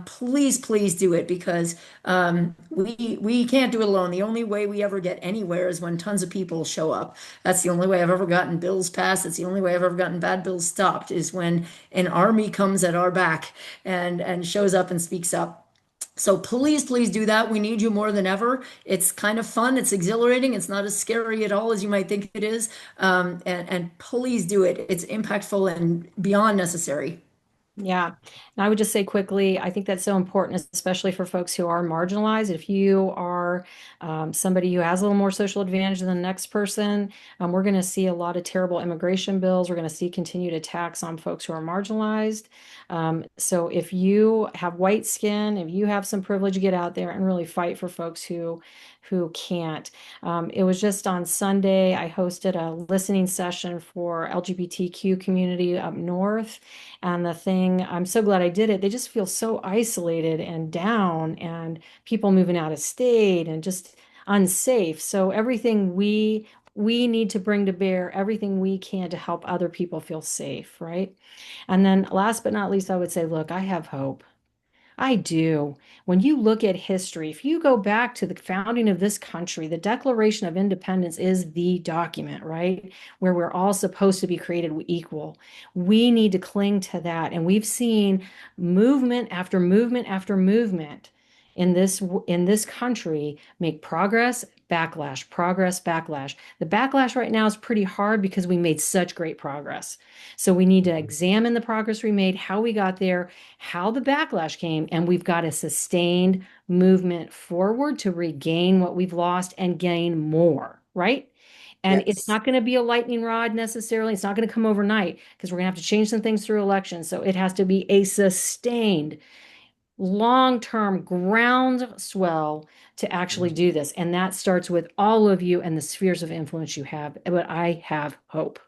Please, please do it, because we can't do it alone. The only way we ever get anywhere is when tons of people show up. That's the only way I've ever gotten bills passed. It's the only way I've ever gotten bad bills stopped, is when an army comes at our back and shows up and speaks up. So please, please do that. We need you more than ever. It's kind of fun. It's exhilarating. It's not as scary at all as you might think it is. And please do it. It's impactful and beyond necessary. Yeah. And I would just say quickly, I think that's so important, especially for folks who are marginalized. If you are somebody who has a little more social advantage than the next person, we're going to see a lot of terrible immigration bills. We're going to see continued attacks on folks who are marginalized. So if you have white skin, if you have some privilege, get out there and really fight for folks who can't. It was just on Sunday, I hosted a listening session for LGBTQ community up north. And the thing, I'm so glad I did it. They just feel so isolated and down, and people moving out of state and just unsafe. So everything we need to bring to bear, everything we can to help other people feel safe, right? And then last but not least, I would say, look, I have hope. I do. When you look at history, if you go back to the founding of this country, the Declaration of Independence is the document, right? Where we're all supposed to be created equal. We need to cling to that. And we've seen movement after movement after movement in this country make progress, backlash, progress, backlash. The backlash right now is pretty hard because we made such great progress. So we need to examine the progress we made, how we got there, how the backlash came, and we've got a sustained movement forward to regain what we've lost and gain more, right? And it's Yes. not going to be a lightning rod necessarily. It's not going to come overnight, because we're going to have to change some things through elections. So it has to be a sustained, long-term groundswell to actually do this. And that starts with all of you and the spheres of influence you have. But I have hope.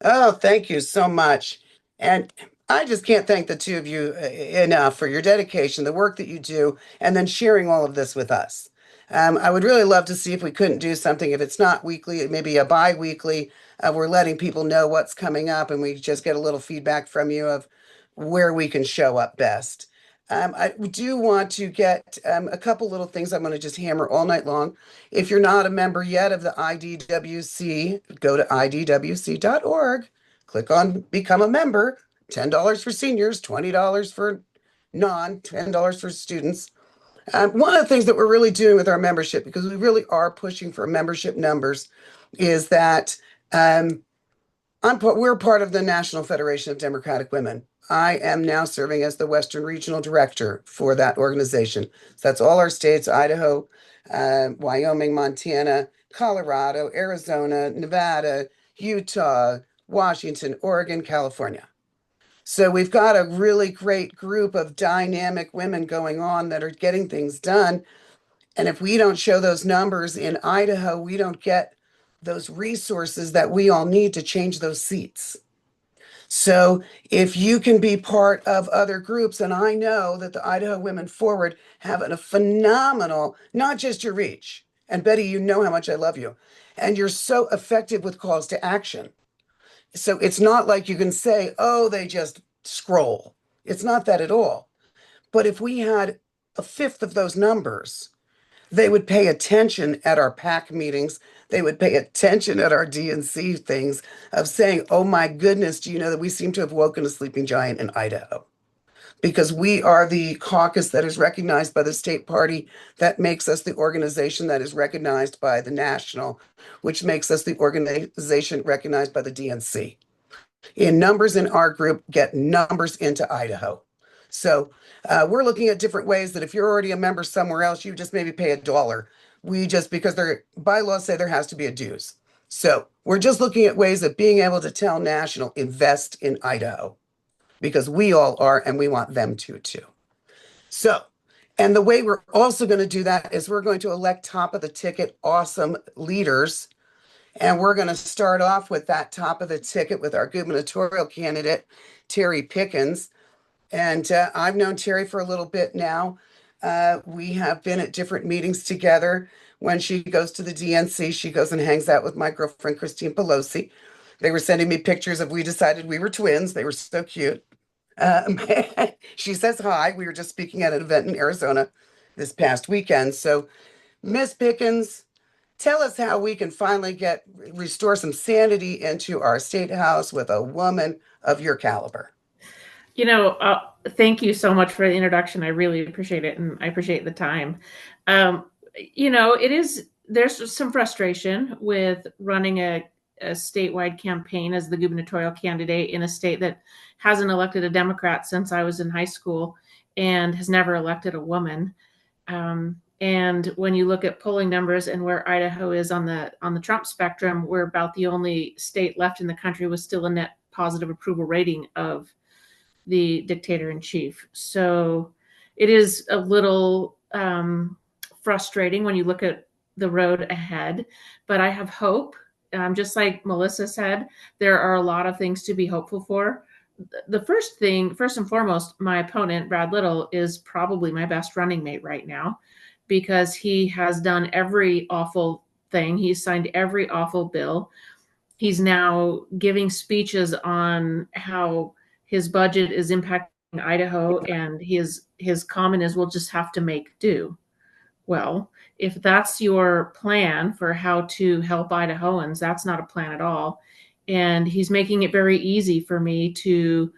Oh, thank you so much. And I just can't thank the two of you enough for your dedication, the work that you do, and then sharing all of this with us. I would really love to see if we couldn't do something. If it's not weekly, maybe a bi-weekly. We're letting people know what's coming up, and we just get a little feedback from you of where we can show up best. I do want to get a couple little things I'm going to just hammer all night long. If you're not a member yet of the IDWC, go to idwc.org, click on Become a Member, $10 for seniors, $20 for $10 for students. One of the things that we're really doing with our membership, because we really are pushing for membership numbers, is that we're part of the National Federation of Democratic Women. I am now serving as the Western Regional Director for that organization. So that's all our states: Idaho, Wyoming, Montana, Colorado, Arizona, Nevada, Utah, Washington, Oregon, California. So we've got a really great group of dynamic women going on that are getting things done. And if we don't show those numbers in Idaho, we don't get those resources that we all need to change those seats. So if you can be part of other groups, and I know that the Idaho Women Forward have a phenomenal, not just your reach, and Betty, you know how much I love you, and you're so effective with calls to action. So it's not like you can say, oh, they just scroll. It's not that at all. But if we had a fifth of those numbers, they would pay attention at our PAC meetings. They would pay attention at our DNC things of saying, oh my goodness, do you know that we seem to have woken a sleeping giant in Idaho? Because we are the caucus that is recognized by the state party, that makes us the organization that is recognized by the national, which makes us the organization recognized by the DNC. In numbers in our group get numbers into Idaho. So we're looking at different ways that if you're already a member somewhere else, you just maybe pay $1. We just, because their bylaws say there has to be a dues. So we're just looking at ways of being able to tell national, invest in Idaho, because we all are, and we want them to too. So, and the way we're also going to do that is we're going to elect top of the ticket awesome leaders. And we're going to start off with that top of the ticket with our gubernatorial candidate, Terry Pickens. And I've known Terry for a little bit now. We have been at different meetings together. When she goes to the DNC, she goes and hangs out with my girlfriend, Christine Pelosi. They were sending me pictures of we decided we were twins. They were so cute. Um, she says hi. We were just speaking at an event in Arizona this past weekend. So, Miss Pickens, tell us how we can finally restore some sanity into our state house with a woman of your caliber. Thank you so much for the introduction. I really appreciate it, and I appreciate the time. There's some frustration with running a statewide campaign as the gubernatorial candidate in a state that hasn't elected a Democrat since I was in high school and has never elected a woman. And when you look at polling numbers and where Idaho is on the Trump spectrum, we're about the only state left in the country with still a net positive approval rating of the dictator in chief. So it is a little frustrating when you look at the road ahead, but I have hope. Just like Melissa said, there are a lot of things to be hopeful for. The first and foremost, my opponent, Brad Little, is probably my best running mate right now because he has done every awful thing. He's signed every awful bill. He's now giving speeches on how his budget is impacting Idaho, and his comment is, we'll just have to make do. Well, if that's your plan for how to help Idahoans, that's not a plan at all. And he's making it very easy for me to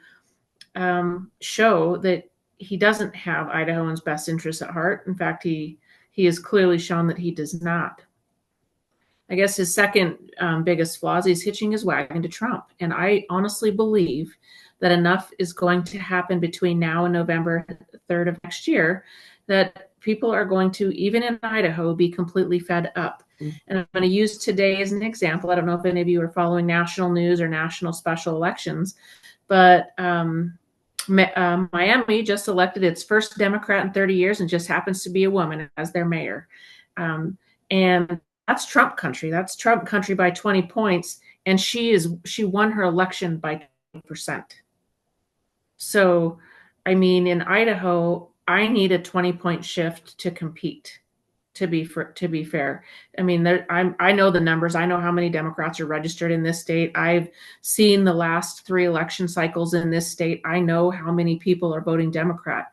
show that he doesn't have Idahoans' best interests at heart. In fact, he has clearly shown that he does not. I guess his second biggest flaw is he's hitching his wagon to Trump. And I honestly believe that enough is going to happen between now and November 3rd of next year that people are going to, even in Idaho, be completely fed up. And I'm going to use today as an example. I don't know if any of you are following national news or national special elections, but Miami just elected its first Democrat in 30 years and just happens to be a woman as their mayor. And that's Trump country. That's Trump country by 20 points. And she won her election by 20%. So, I mean, in Idaho, I need a 20-point shift to compete, to be fair. I mean, I know the numbers. I know how many Democrats are registered in this state. I've seen the last 3 election cycles in this state. I know how many people are voting Democrat.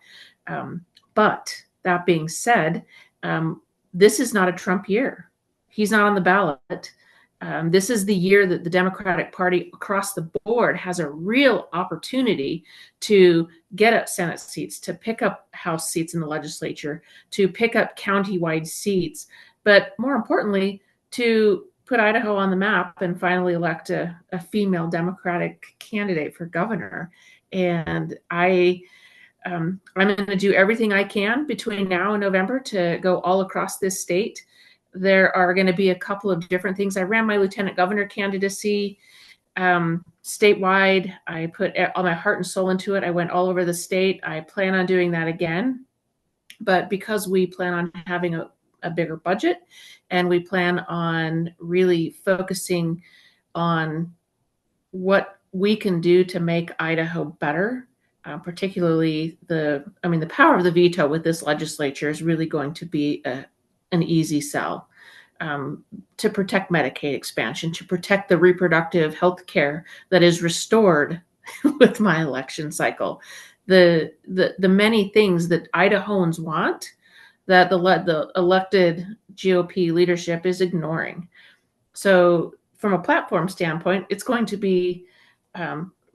But that being said, this is not a Trump year. He's not on the ballot. This is the year that the Democratic Party across the board has a real opportunity to get up Senate seats, to pick up House seats in the legislature, to pick up countywide seats, but more importantly, to put Idaho on the map and finally elect a female Democratic candidate for governor. And I'm going to do everything I can between now and November to go all across this state. There are going to be a couple of different things. I ran my lieutenant governor candidacy statewide. I put all my heart and soul into it. I went all over the state. I plan on doing that again. But because we plan on having a bigger budget and we plan on really focusing on what we can do to make Idaho better, particularly the power of the veto with this legislature is really going to be an easy sell to protect Medicaid expansion, to protect the reproductive health care that is restored with my election cycle. The many things that Idahoans want that the elected GOP leadership is ignoring. So from a platform standpoint, it's going to be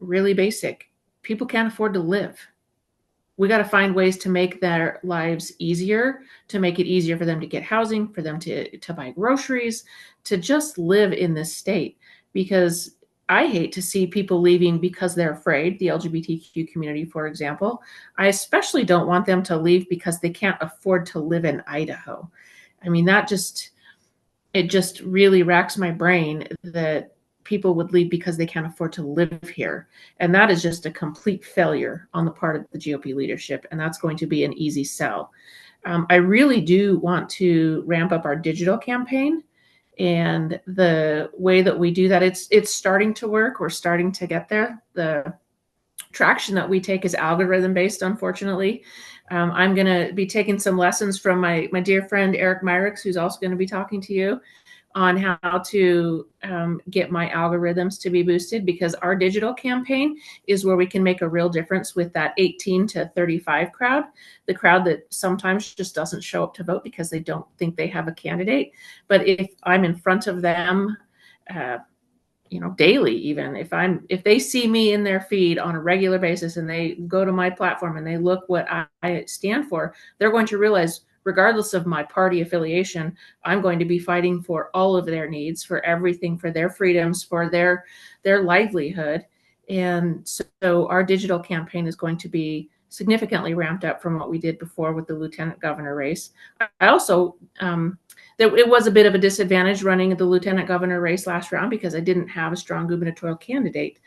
really basic. People can't afford to live. We got to find ways to make their lives easier, to make it easier for them to get housing, for them to buy groceries, to just live in this state. Because I hate to see people leaving because they're afraid, the LGBTQ community, for example. I especially don't want them to leave because they can't afford to live in Idaho. I mean, it just really racks my brain that people would leave because they can't afford to live here. And that is just a complete failure on the part of the GOP leadership. And that's going to be an easy sell. I really do want to ramp up our digital campaign. And the way that we do that, it's starting to work. We're starting to get there. The traction that we take is algorithm based, unfortunately. I'm going to be taking some lessons from my dear friend Eric Myricks, who's also going to be talking to you on how to get my algorithms to be boosted, because our digital campaign is where we can make a real difference with that 18 to 35 crowd, the crowd that sometimes just doesn't show up to vote because they don't think they have a candidate. But if I'm in front of them, daily, even if they see me in their feed on a regular basis and they go to my platform and they look what I stand for, they're going to realize, regardless of my party affiliation, I'm going to be fighting for all of their needs, for everything, for their freedoms, for their livelihood. And so our digital campaign is going to be significantly ramped up from what we did before with the lieutenant governor race. I also it was a bit of a disadvantage running the lieutenant governor race last round because I didn't have a strong gubernatorial candidate.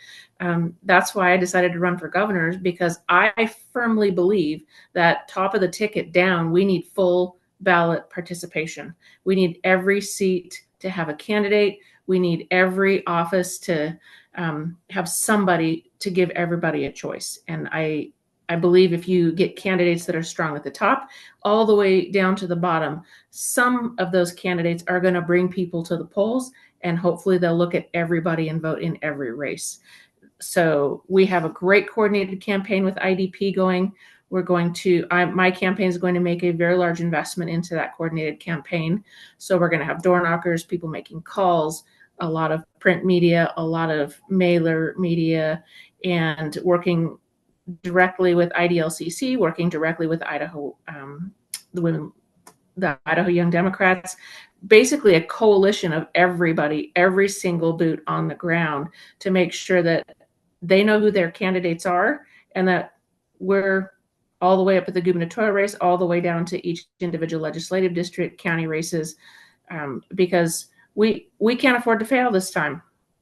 That's why I decided to run for governor, because I firmly believe that top of the ticket down, we need full ballot participation. We need every seat to have a candidate. We need every office to have somebody to give everybody a choice. And I believe if you get candidates that are strong at the top, all the way down to the bottom, some of those candidates are going to bring people to the polls, and hopefully they'll look at everybody and vote in every race. So we have a great coordinated campaign with IDP going. We're going to, my campaign is going to make a very large investment into that coordinated campaign. So we're going to have door knockers, people making calls, a lot of print media, a lot of mailer media, and working directly with IDLCC, working directly with Idaho, the Idaho Young Democrats, basically a coalition of everybody, every single boot on the ground, to make sure that they know who their candidates are, and that we're all the way up at the gubernatorial race, all the way down to each individual legislative district, county races, because we can't afford to fail this time.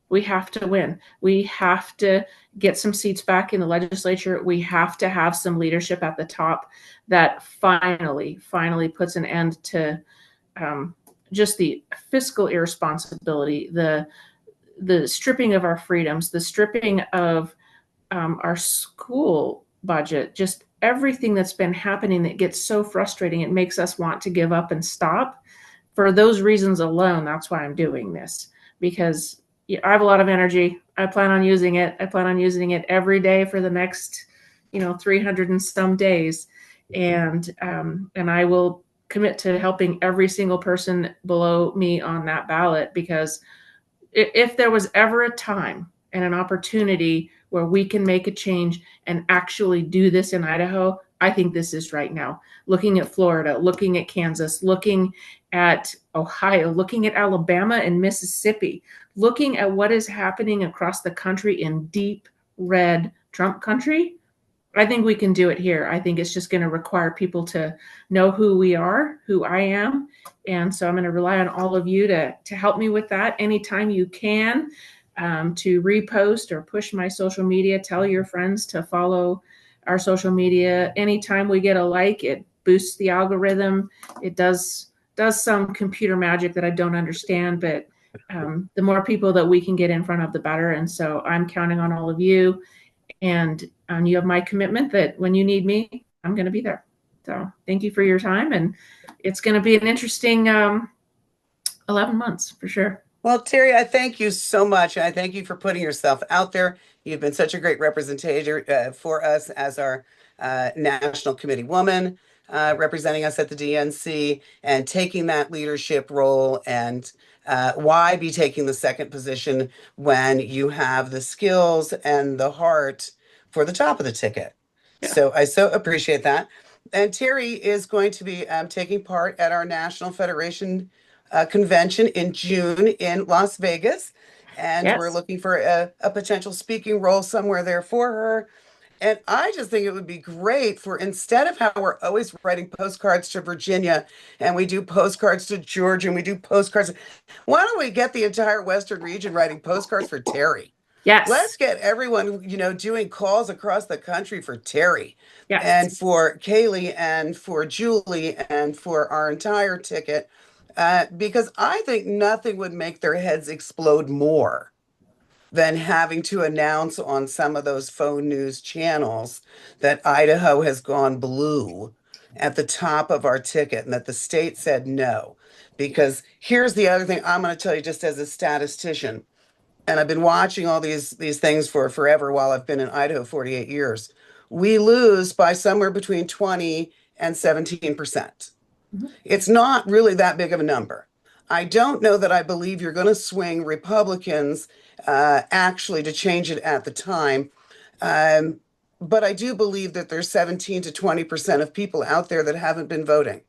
We have to win. We have to get some seats back in the legislature. We have to have some leadership at the top that finally puts an end to just the fiscal irresponsibility, the stripping of our freedoms, the stripping of our school budget, just everything that's been happening that gets so frustrating. It makes us want to give up and stop. For those reasons alone, that's why I'm doing this, because I have a lot of energy. I plan on using it. I plan on using it every day for the next, 300 and some days. And I will commit to helping every single person below me on that ballot, because if there was ever a time and an opportunity where we can make a change and actually do this in Idaho, I think this is right now. Looking at Florida, looking at Kansas, looking at Ohio, looking at Alabama and Mississippi, looking at what is happening across the country in deep red Trump country, I think we can do it here. I think it's just going to require people to know who we are, who I am. And so I'm going to rely on all of you to help me with that anytime you can, to repost or push my social media. Tell your friends to follow our social media. Anytime we get a like, it boosts the algorithm. It does some computer magic that I don't understand, but the more people that we can get in front of, the better. And so I'm counting on all of you. And you have my commitment that when you need me, I'm going to be there. So thank you for your time. And it's going to be an interesting 11 months for sure. Well, Terry, I thank you so much. I thank you for putting yourself out there. You've been such a great representative for us as our national committee woman, representing us at the DNC and taking that leadership role. And why be taking the second position when you have the skills and the heart for the top of the ticket? Yeah. So I so appreciate that. And Terry is going to be taking part at our National Federation convention in June in Las Vegas. And Yes. we're looking for a potential speaking role somewhere there for her. And I just think it would be great for, instead of how we're always writing postcards to Virginia and we do postcards to Georgia and we do postcards, why don't we get the entire Western region writing postcards for Terry? Yes. Let's get everyone, doing calls across the country for Terry. Yes. And for Kaylee and for Julie and for our entire ticket. Because I think nothing would make their heads explode more than having to announce on some of those phone news channels that Idaho has gone blue at the top of our ticket and that the state said no. Because here's the other thing I'm going to tell you just as a statistician, and I've been watching all these things for forever while I've been in Idaho 48 years. We lose by somewhere between 20 and 17%. Mhm. It's not really that big of a number. I don't know that I believe you're going to swing Republicans actually to change it at the time. Um, but I do believe that there's 17 to 20% of people out there that haven't been voting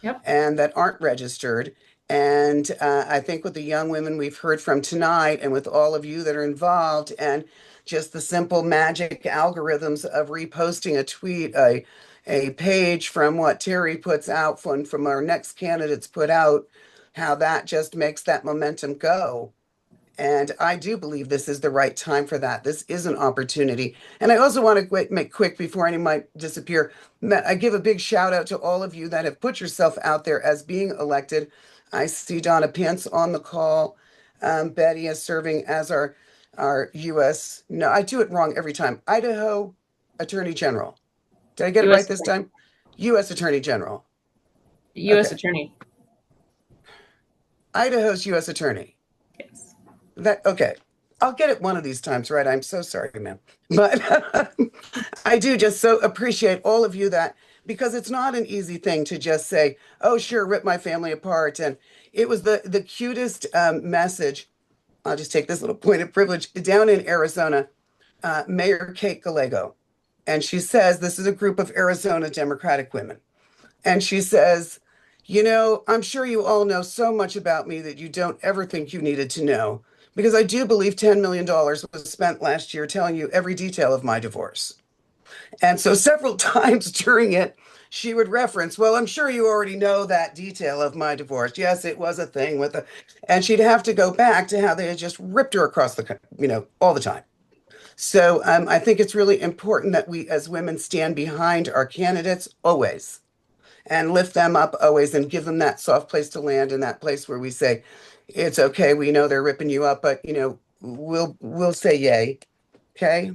Yep. and that aren't registered. And I think with the young women we've heard from tonight and with all of you that are involved and just the simple magic algorithms of reposting a tweet, a page from what Terry puts out from our next candidates put out, how that just makes that momentum go. And I do believe this is the right time for that. This is an opportunity. And I also want to make quick before any might disappear. I give a big shout out to all of you that have put yourself out there as being elected. I see Donna Pence on the call. Betty is serving as our U.S. No, I do it wrong every time. Idaho Attorney General. Did I get it right U.S. this time? U.S. Attorney General. U.S. Okay. Attorney. Idaho's U.S. Attorney. Yes. That okay. I'll get it one of these times, right? I'm so sorry, ma'am. But I do just so appreciate all of you that because it's not an easy thing to just say, oh, sure, rip my family apart. And it was the cutest message. I'll just take this little point of privilege down in Arizona, Mayor Kate Gallego. And she says, this is a group of Arizona Democratic women. And she says, you know, I'm sure you all know so much about me that you don't ever think you needed to know, because I do believe $10 million was spent last year telling you every detail of my divorce. And so several times during it, she would reference, well, I'm sure you already know that detail of my divorce. Yes, it was a thing with a, and she'd have to go back to how they had just ripped her across the, all the time. So I think it's really important that we as women stand behind our candidates always and lift them up always and give them that soft place to land and that place where we say, it's okay, we know they're ripping you up, but we'll say yay. Okay.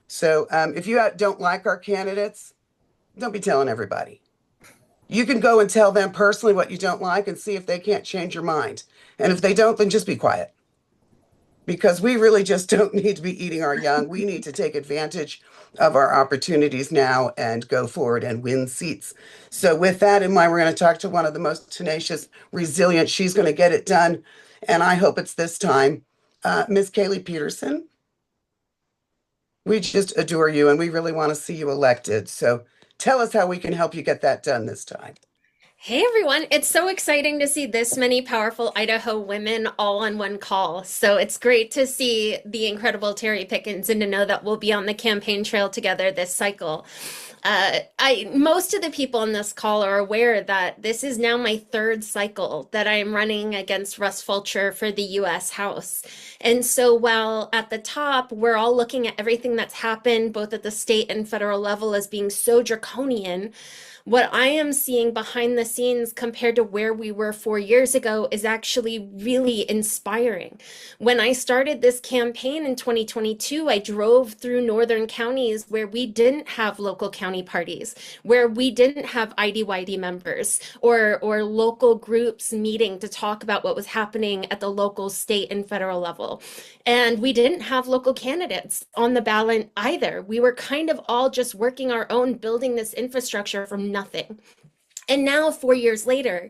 So if you don't like our candidates, don't be telling everybody. You can go and tell them personally what you don't like and see if they can't change your mind. And if they don't, then just be quiet because we really just don't need to be eating our young. We need to take advantage of our opportunities now and go forward and win seats. So, with that in mind, we're going to talk to one of the most tenacious, resilient. She's going to get it done. And I hope it's this time. Miss Kaylee Peterson, we just adore you and we really want to see you elected. So, tell us how we can help you get that done this time. Hey everyone, it's so exciting to see this many powerful Idaho women all on one call. So it's great to see the incredible Terry Pickens and to know that we'll be on the campaign trail together this cycle. Most of the people on this call are aware that this is now my third cycle that I am running against Russ Fulcher for the US House. And so while at the top, we're all looking at everything that's happened both at the state and federal level as being so draconian, what I am seeing behind the scenes compared to where we were 4 years ago is actually really inspiring. When I started this campaign in 2022, I drove through northern counties where we didn't have local county parties, where we didn't have IDYD members or local groups meeting to talk about what was happening at the local, state, and federal level. And we didn't have local candidates on the ballot either. We were kind of all just working our own, building this infrastructure from nothing. And now, 4 years later,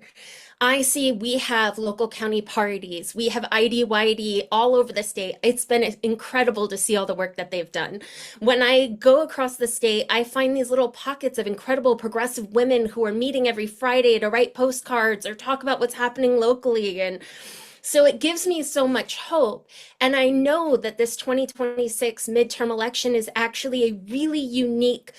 I see we have local county parties, we have IDYD all over the state. It's been incredible to see all the work that they've done. When I go across the state, I find these little pockets of incredible progressive women who are meeting every Friday to write postcards or talk about what's happening locally. And so it gives me so much hope. And I know that this 2026 midterm election is actually a really unique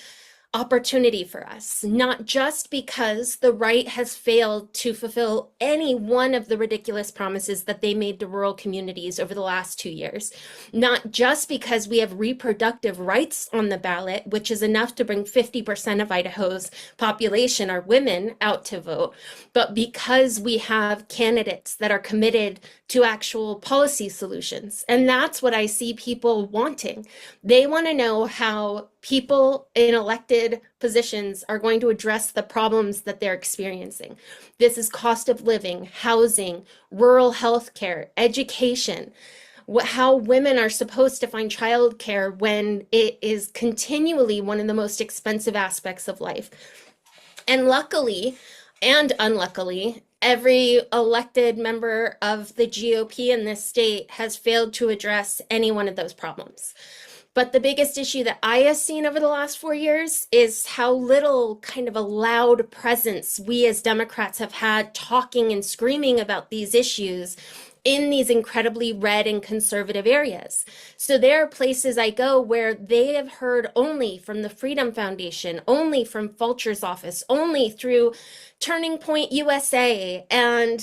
opportunity for us, not just because the right has failed to fulfill any one of the ridiculous promises that they made to rural communities over the last 2 years, not just because we have reproductive rights on the ballot, which is enough to bring 50% of Idaho's population are women out to vote, but because we have candidates that are committed to actual policy solutions. And that's what I see people wanting. They want to know how people in elected positions are going to address the problems that they're experiencing. This is cost of living, housing, rural health care, education, how women are supposed to find childcare when it is continually one of the most expensive aspects of life. And luckily and unluckily, every elected member of the GOP in this state has failed to address any one of those problems. But the biggest issue that I have seen over the last 4 years is how little kind of a loud presence we as Democrats have had talking and screaming about these issues in these incredibly red and conservative areas. So there are places I go where they have heard only from the Freedom Foundation, only from Fulcher's office, only through Turning Point USA and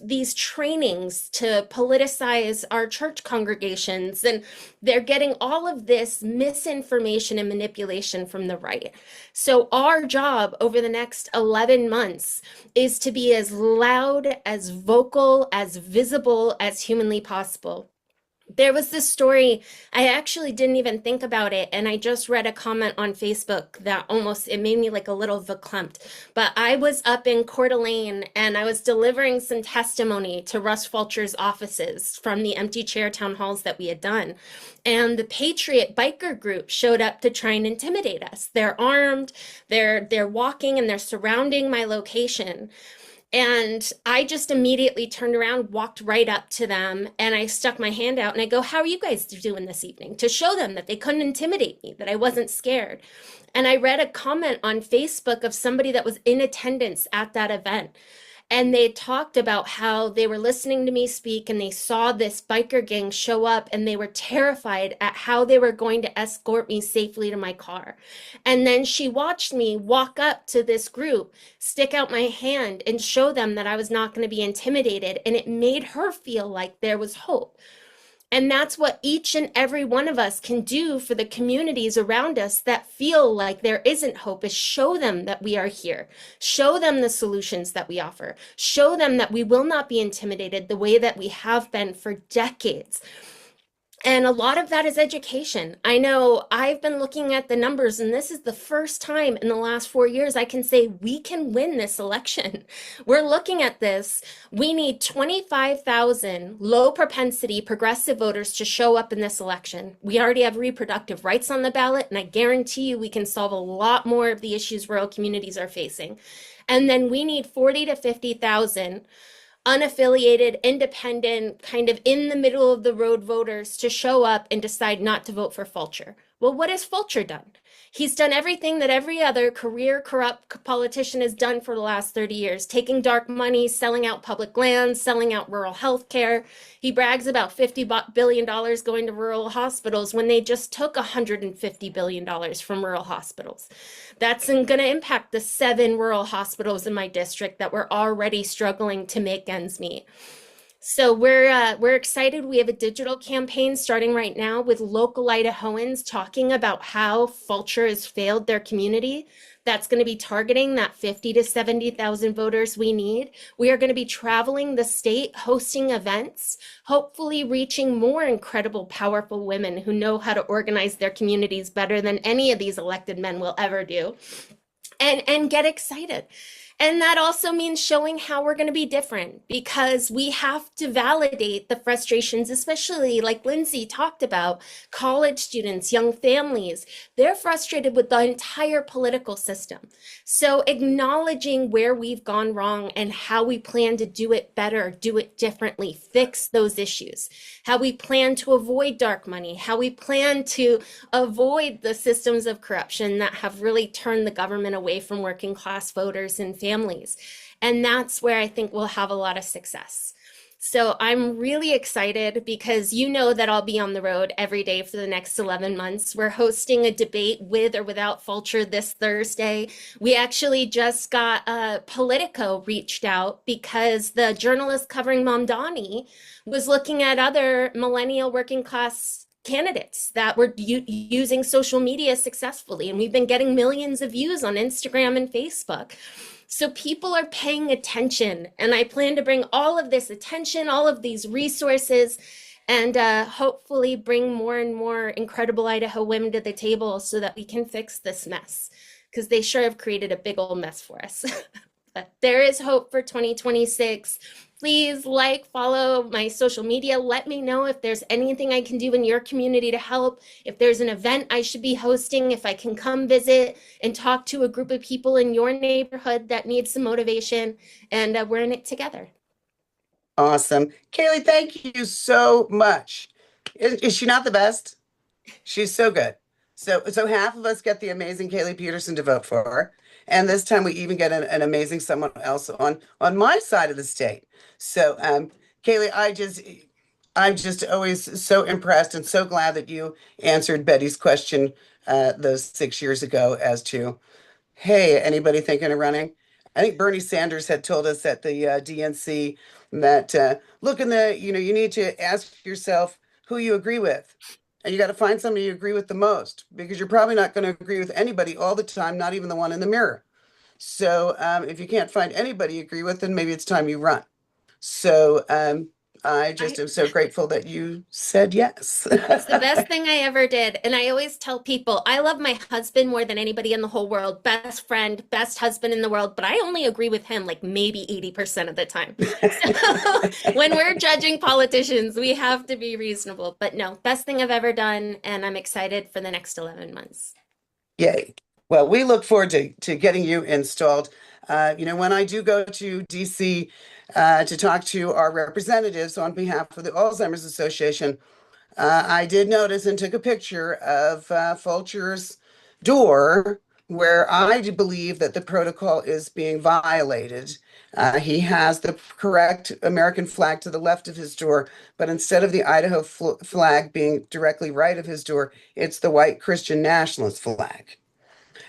these trainings to politicize our church congregations. And they're getting all of this misinformation and manipulation from the right. So our job over the next 11 months is to be as loud, as vocal, as visible as humanly possible. There was this story, I actually didn't even think about it, and I just read a comment on Facebook that almost, it made me like a little verklempt. But I was up in Coeur d'Alene, and I was delivering some testimony to Russ Fulcher's offices from the empty chair town halls that we had done. And the Patriot biker group showed up to try and intimidate us. They're armed, they're walking, and they're surrounding my location. And I just immediately turned around, walked right up to them, and I stuck my hand out and I go, "How are you guys doing this evening?" To show them that they couldn't intimidate me, that I wasn't scared. And I read a comment on Facebook of somebody that was in attendance at that event. And they talked about how they were listening to me speak and they saw this biker gang show up and they were terrified at how they were going to escort me safely to my car. And then she watched me walk up to this group, stick out my hand and show them that I was not going to be intimidated. And it made her feel like there was hope. And that's what each and every one of us can do for the communities around us that feel like there isn't hope, is show them that we are here. Show them the solutions that we offer. Show them that we will not be intimidated the way that we have been for decades. And a lot of that is education. I know I've been looking at the numbers, and this is the first time in the last 4 years I can say we can win this election. We're looking at this. We need 25,000 low propensity progressive voters to show up in this election. We already have reproductive rights on the ballot, and I guarantee you we can solve a lot more of the issues rural communities are facing. And then we need 40 to 50,000 unaffiliated, independent, kind of in the middle of the road voters to show up and decide not to vote for Fulcher. Well, what has Fulcher done? He's done everything that every other career corrupt politician has done for the last 30 years, taking dark money, selling out public lands, selling out rural health care. He brags about $50 billion going to rural hospitals when they just took $150 billion from rural hospitals. That's going to impact the 7 rural hospitals in my district that were already struggling to make ends meet. So we're excited. We have a digital campaign starting right now with local Idahoans talking about how Fulcher has failed their community. That's going to be targeting that 50 to 70,000 voters we need. We are going to be traveling the state, hosting events, hopefully reaching more incredible, powerful women who know how to organize their communities better than any of these elected men will ever do, and get excited. And that also means showing how we're going to be different, because we have to validate the frustrations, especially like Lindsay talked about, college students, young families. They're frustrated with the entire political system. So acknowledging where we've gone wrong and how we plan to do it better, do it differently, fix those issues, how we plan to avoid dark money, how we plan to avoid the systems of corruption that have really turned the government away from working class voters and families. And that's where I think we'll have a lot of success. So I'm really excited because you know that I'll be on the road every day for the next 11 months. We're hosting a debate with or without Fulcher this Thursday. We actually just got Politico reached out because the journalist covering Mamdani was looking at other millennial working class candidates that were using social media successfully. And we've been getting millions of views on Instagram and Facebook. So people are paying attention, and I plan to bring all of this attention, all of these resources, and hopefully bring more and more incredible Idaho women to the table so that we can fix this mess, because they sure have created a big old mess for us. But there is hope for 2026. Please like, follow my social media. Let me know if there's anything I can do in your community to help. If there's an event I should be hosting, if I can come visit and talk to a group of people in your neighborhood that need some motivation. And we're in it together. Awesome. Kaylee, thank you so much. Is she not the best? She's so good. So half of us get the amazing Kaylee Peterson to vote for her, and this time we even get an amazing someone else on my side of the state. So, Kaylee, I'm just always so impressed and so glad that you answered Betty's question those 6 years ago as to, hey, anybody thinking of running? I think Bernie Sanders had told us at the DNC that look in the, you need to ask yourself who you agree with. And you got to find somebody you agree with the most because you're probably not going to agree with anybody all the time, not even the one in the mirror. So if you can't find anybody you agree with, then maybe it's time you run. So I just I, am so grateful that you said yes. It's the best thing I ever did. And I always tell people I love my husband more than anybody in the whole world. Best friend, best husband in the world. But I only agree with him like maybe 80% of the time. So when we're judging politicians, we have to be reasonable. But no, best thing I've ever done. And I'm excited for the next 11 months. Yay. Well, we look forward to getting you installed. When I do go to DC to talk to our representatives on behalf of the Alzheimer's Association, I did notice and took a picture of Fulcher's door where I do believe that the protocol is being violated. He has the correct American flag to the left of his door, but instead of the Idaho flag being directly right of his door, it's the white Christian nationalist flag.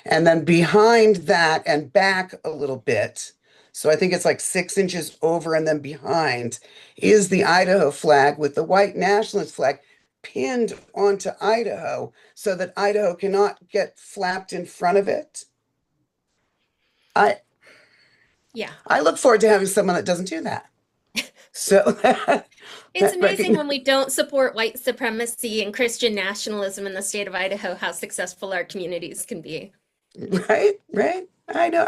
And then behind that and back a little bit, so I think it's like 6 inches over and then behind, is the Idaho flag with the white nationalist flag pinned onto Idaho so that Idaho cannot get flapped in front of it. I Yeah. I look forward to having someone that doesn't do that. So It's amazing when we don't support white supremacy and Christian nationalism in the state of Idaho, how successful our communities can be. right. I know.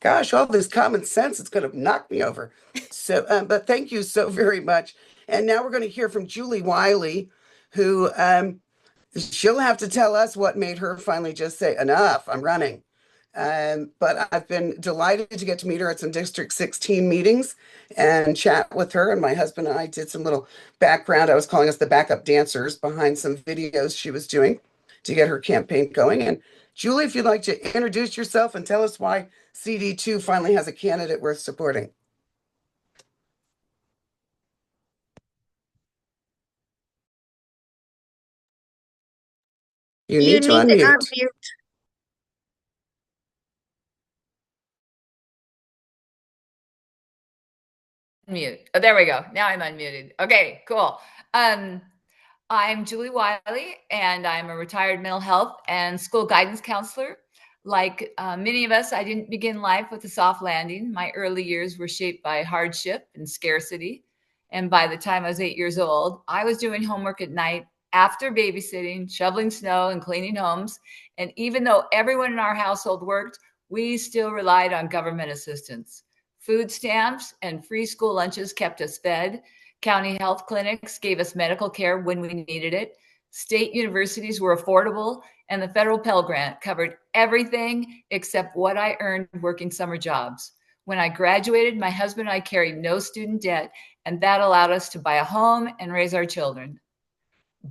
Gosh, all this common sense is going to knock me over. So, but thank you so very much. And now we're going to hear from Julie Wiley, who she'll have to tell us what made her finally just say, enough, I'm running. But I've been delighted to get to meet her at some District 16 meetings and chat with her. And my husband and I did some little background. I was calling us the backup dancers behind some videos she was doing to get her campaign going. And Julie, if you'd like to introduce yourself and tell us why CD2 finally has a candidate worth supporting. You You need to need to unmute. unmute. Mute. Oh, there we go. Now I'm unmuted. Okay, cool. I'm Julie Wiley, and I'm a retired mental health and school guidance counselor. Like many of us, I didn't begin life with a soft landing. My early years were shaped by hardship and scarcity. And by the time I was 8 years old, I was doing homework at night after babysitting, shoveling snow, and cleaning homes. And even though everyone in our household worked, we still relied on government assistance. Food stamps and free school lunches kept us fed. County health clinics gave us medical care when we needed it. State universities were affordable, and the federal Pell Grant covered everything except what I earned working summer jobs. When I graduated, my husband and I carried no student debt, and that allowed us to buy a home and raise our children.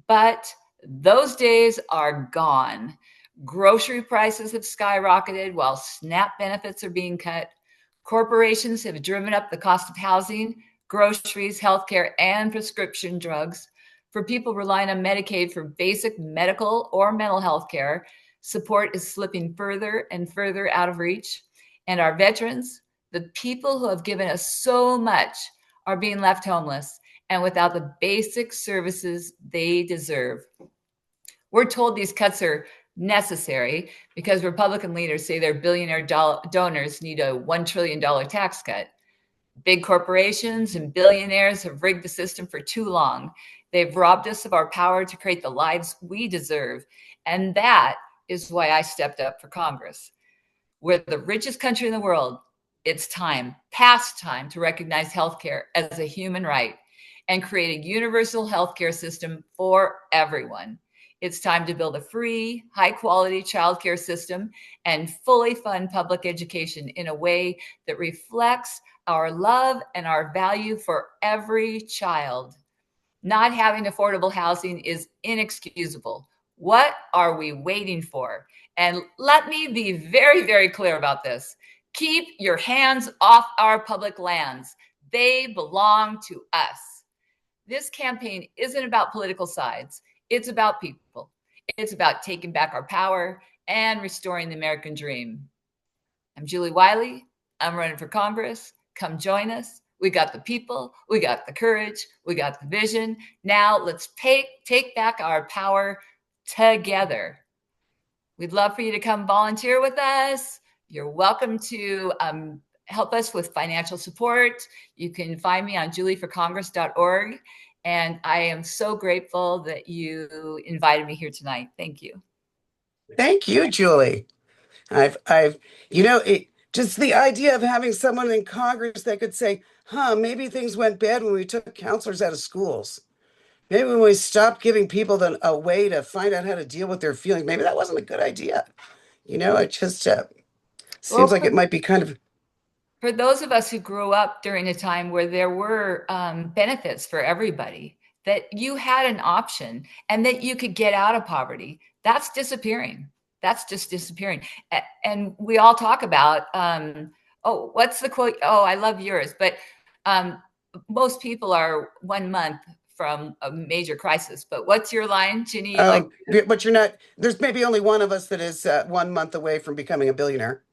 But those days are gone. Grocery prices have skyrocketed while SNAP benefits are being cut. Corporations have driven up the cost of housing. groceries, healthcare, and prescription drugs. For people relying on Medicaid for basic medical or mental health care, support is slipping further and further out of reach. And our veterans, the people who have given us so much, are being left homeless and without the basic services they deserve. We're told these cuts are necessary because Republican leaders say their billionaire donors need a $1 trillion tax cut. Big corporations and billionaires have rigged the system for too long. They've robbed us of our power to create the lives we deserve. And that is why I stepped up for Congress. We're the richest country in the world. It's time, past time, to recognize healthcare as a human right and create a universal healthcare system for everyone. It's time to build a free, high-quality childcare system and fully fund public education in a way that reflects our love and our value for every child. Not having affordable housing is inexcusable. What are we waiting for? And let me be very, very clear about this. Keep your hands off our public lands. They belong to us. This campaign isn't about political sides. It's about people. It's about taking back our power and restoring the American dream. I'm Julie Wiley. I'm running for Congress. Come join us. We got the people. We got the courage. We got the vision. Now let's take back our power together. We'd love for you to come volunteer with us. You're welcome to help us with financial support. You can find me on julieforcongress.org. And I am so grateful that you invited me here tonight. Thank you. Thank you, Julie. Just the idea of having someone in Congress that could say, maybe things went bad when we took counselors out of schools. Maybe when we stopped giving people a way to find out how to deal with their feelings, maybe that wasn't a good idea. It just seems like it might be kind of. For those of us who grew up during a time where there were benefits for everybody, that you had an option and that you could get out of poverty, that's disappearing. That's just disappearing. And we all talk about, what's the quote? Oh, I love yours. But most people are 1 month from a major crisis. But what's your line, Ginny? But you're not, there's maybe only one of us that is 1 month away from becoming a billionaire.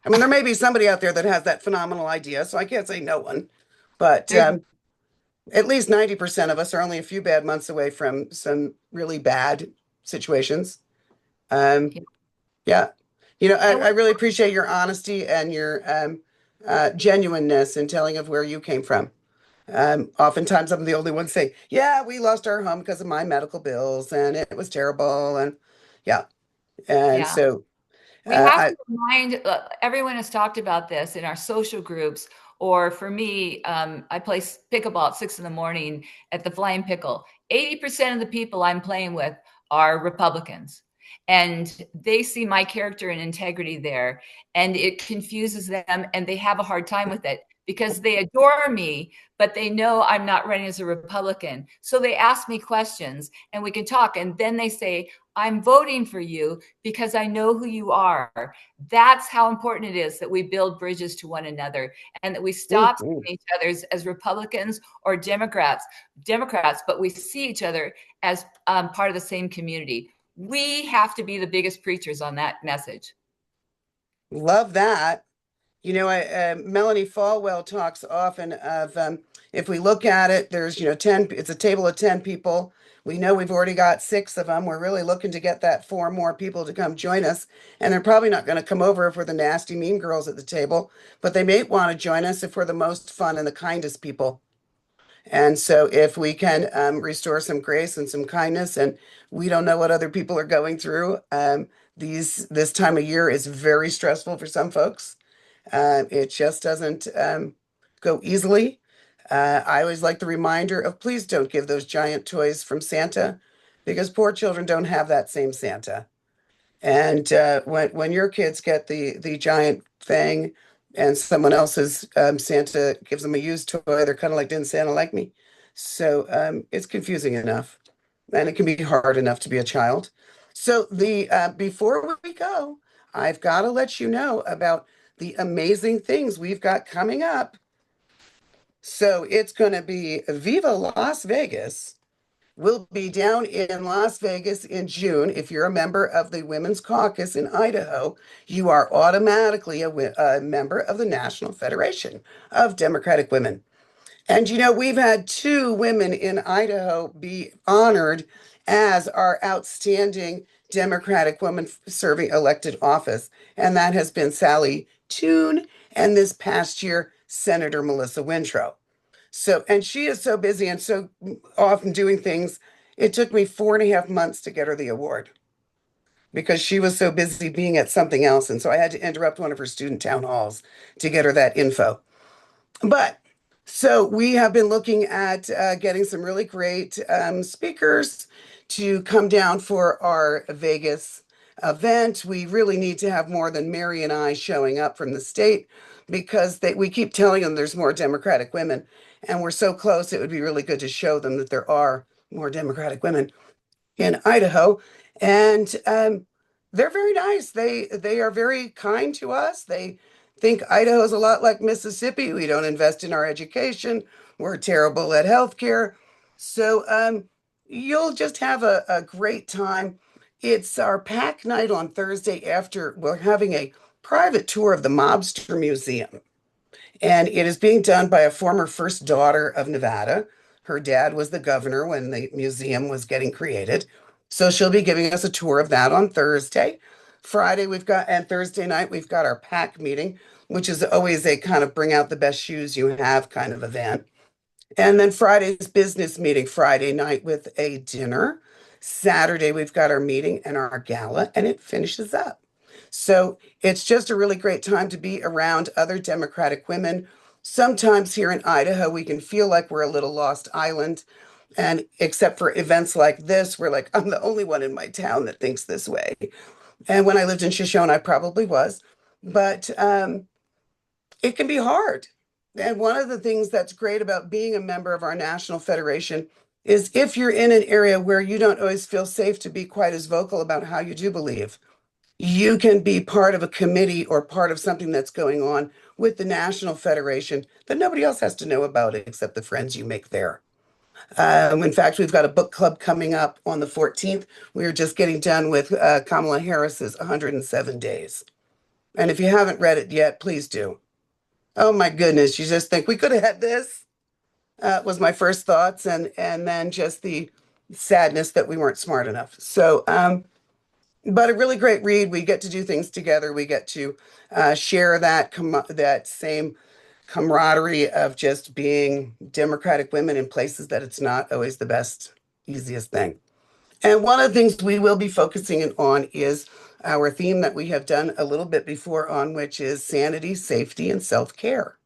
I mean, there may be somebody out there that has that phenomenal idea, so I can't say no one. But at least 90% of us are only a few bad months away from some really bad situations. Yeah. I really appreciate your honesty and your genuineness in telling of where you came from. Oftentimes I'm the only one saying, yeah, we lost our home because of my medical bills and it was terrible. And yeah. And so we have to remind, everyone has talked about this in our social groups, or for me, I play pickleball at 6 a.m. at the Flying Pickle. 80% of the people I'm playing with are Republicans. And they see my character and integrity there, and it confuses them, and they have a hard time with it because they adore me, but they know I'm not running as a Republican. So they ask me questions and we can talk. And then they say, I'm voting for you because I know who you are. That's how important it is that we build bridges to one another and that we stop seeing each other as Republicans or Democrats, but we see each other as part of the same community. We have to be the biggest preachers on that message. Love that. Melanie Falwell talks often of if we look at it, there's 10. It's a table of 10 people. We know we've already got 6 of them. We're really looking to get that 4 more people to come join us, and they're probably not going to come over if we're the nasty, mean girls at the table, but they may want to join us if we're the most fun and the kindest people. And so if we can restore some grace and some kindness, and we don't know what other people are going through, this time of year is very stressful for some folks. It just doesn't go easily. I always like the reminder of please don't give those giant toys from Santa, because poor children don't have that same Santa. And when your kids get the giant thing and someone else's Santa gives them a used toy, they're kind of like, didn't Santa like me? So it's confusing enough, and it can be hard enough to be a child. So before we go, I've got to let you know about the amazing things we've got coming up. So it's going to be Viva Las Vegas. We'll be down in Las Vegas in June. If you're a member of the Women's Caucus in Idaho, you are automatically a member of the National Federation of Democratic Women. And we've had two women in Idaho be honored as our outstanding Democratic woman serving elected office. And that has been Sally Toon and this past year, Senator Melissa Wintrow. So, and she is so busy and so often doing things. It took me 4.5 months to get her the award because she was so busy being at something else. And so I had to interrupt one of her student town halls to get her that info. But so we have been looking at getting some really great speakers to come down for our Vegas event. We really need to have more than Mary and I showing up from the state because we keep telling them there's more Democratic women, and we're so close. It would be really good to show them that there are more Democratic women in Idaho, and they're very nice. They are very kind to us. They think Idaho's a lot like Mississippi. We don't invest in our education. We're terrible at healthcare. So you'll just have a great time. It's our pack night on Thursday after we're having a private tour of the Mobster Museum. And it is being done by a former first daughter of Nevada. Her dad was the governor when the museum was getting created. So she'll be giving us a tour of that on Thursday. And Thursday night, we've got our pack meeting, which is always a kind of bring out the best shoes you have kind of event. And then Friday's business meeting, Friday night with a dinner. Saturday, we've got our meeting and our gala, and it finishes up. So it's just a really great time to be around other Democratic women. Sometimes here in Idaho, we can feel like we're a little lost island. And except for events like this, we're like, I'm the only one in my town that thinks this way. And when I lived in Shoshone, I probably was. But it can be hard. And one of the things that's great about being a member of our national federation is if you're in an area where you don't always feel safe to be quite as vocal about how you do believe, you can be part of a committee or part of something that's going on with the National Federation that nobody else has to know about except the friends you make there. In fact, we've got a book club coming up on the 14th. We are just getting done with Kamala Harris's 107 Days. And if you haven't read it yet, please do. Oh my goodness, you just think we could have had this, was my first thoughts, and then just the sadness that we weren't smart enough. So, but a really great read. We get to do things together. We get to share that same camaraderie of just being Democratic women in places that it's not always the best, easiest thing. And one of the things we will be focusing on is our theme that we have done a little bit before on, which is sanity, safety, and self-care.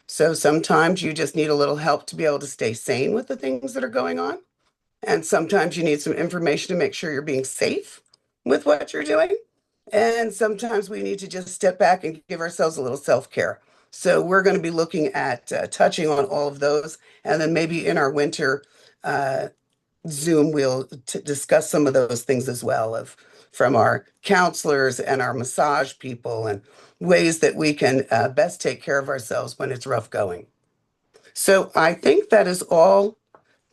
So sometimes you just need a little help to be able to stay sane with the things that are going on. And sometimes you need some information to make sure you're being safe with what you're doing. And sometimes we need to just step back and give ourselves a little self-care. So we're going to be looking at touching on all of those. And then maybe in our winter Zoom, we'll discuss some of those things as well from our counselors and our massage people and ways that we can best take care of ourselves when it's rough going. So I think that is all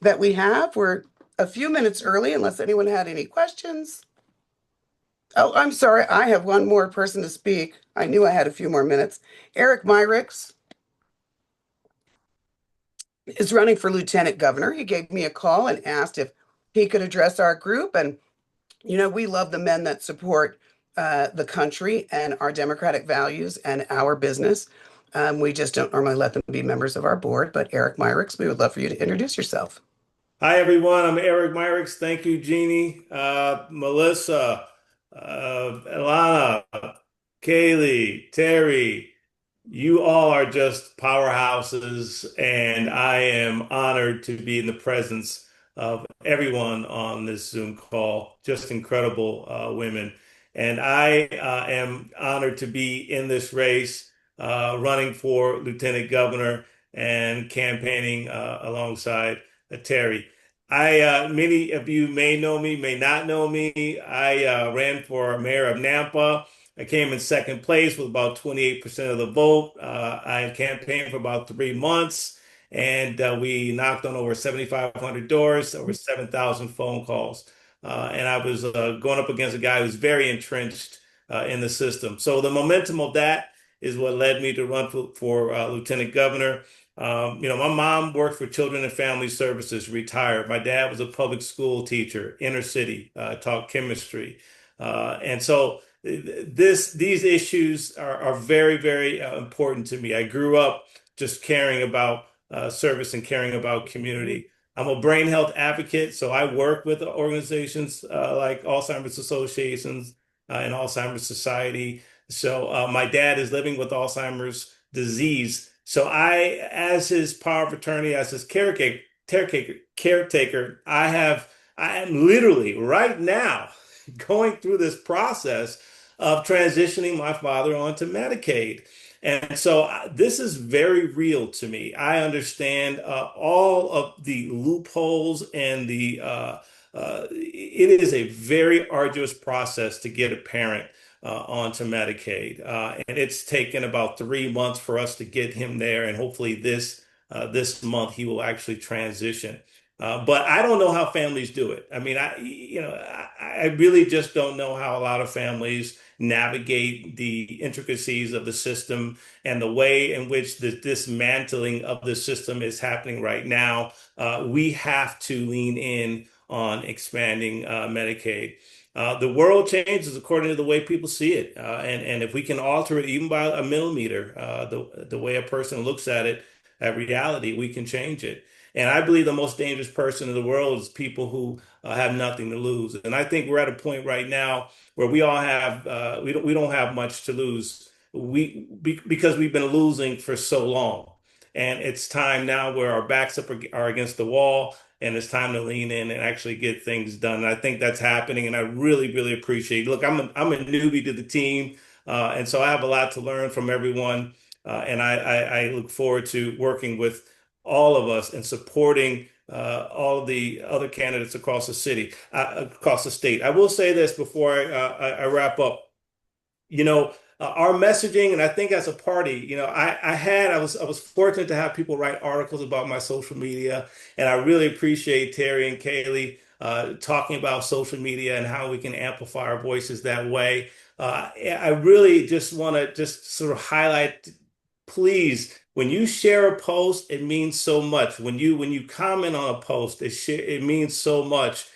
that we have. We're a few minutes early, unless anyone had any questions. Oh, I'm sorry. I have one more person to speak. I knew I had a few more minutes. Eric Myricks is running for lieutenant governor. He gave me a call and asked if he could address our group. And, we love the men that support the country and our democratic values and our business. We just don't normally let them be members of our board. But Eric Myricks, we would love for you to introduce yourself. Hi, everyone. I'm Eric Myricks. Thank you, Jeannie, Melissa, Ilana, Kaylee, Terry. You all are just powerhouses, and I am honored to be in the presence of everyone on this Zoom call. Just incredible women. And I am honored to be in this race, running for lieutenant governor and campaigning alongside Terry. Many of you may know me, may not know me. I ran for mayor of Nampa. I came in second place with about 28% of the vote. I campaigned for about 3 months, And we knocked on over 7,500 doors, over 7,000 phone calls. And I was going up against a guy who's very entrenched in the system. So the momentum of that is what led me to run for lieutenant governor. My mom worked for Children and Family Services, retired. My dad was a public school teacher, inner city, taught chemistry. And so these issues are very, very important to me. I grew up just caring about service and caring about community. I'm a brain health advocate, so I work with organizations like Alzheimer's associations and Alzheimer's Society. So my dad is living with Alzheimer's disease. So as his power of attorney, as his caretaker, I am literally right now going through this process of transitioning my father onto Medicaid. And so this is very real to me. I understand all of the loopholes and it is a very arduous process to get a parent onto Medicaid. And it's taken about 3 months for us to get him there. And hopefully this month he will actually transition. But I don't know how families do it. I mean, I really just don't know how a lot of families navigate the intricacies of the system and the way in which the dismantling of the system is happening right now. We have to lean in on expanding Medicaid. The world changes according to the way people see it, and if we can alter it even by a millimeter, the way a person looks at it, at reality, we can change it. And I believe the most dangerous person in the world is people who have nothing to lose. And I think we're at a point right now where we all have we don't have much to lose. Because we've been losing for so long, and it's time now where our backs are against the wall, and it's time to lean in and actually get things done. And I think that's happening, and I really, really appreciate it. Look, I'm a newbie to the team, and so I have a lot to learn from everyone. And I look forward to working with all of us and supporting all of the other candidates across the city, across the state. I will say this before I wrap up. Our messaging, and I think as a party, I was fortunate to have people write articles about my social media, and I really appreciate Terry and Kaylee talking about social media and how we can amplify our voices that way. I really just want to just sort of highlight, please, when you share a post, it means so much. When you comment on a post, it means so much.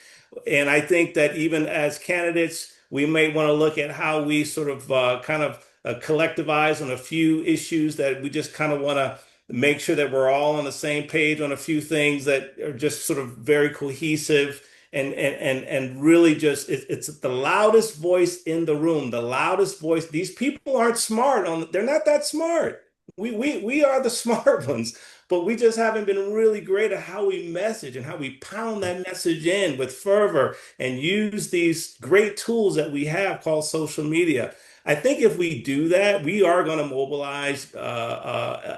And I think that even as candidates, we may want to look at how we sort of kind of collectivize on a few issues that we just kind of want to make sure that we're all on the same page on a few things that are just sort of very cohesive and really just it's the loudest voice in the room, the loudest voice. These people aren't smart they're not that smart. We are the smart ones, but we just haven't been really great at how we message and how we pound that message in with fervor and use these great tools that we have called social media. I think if we do that, we are going to mobilize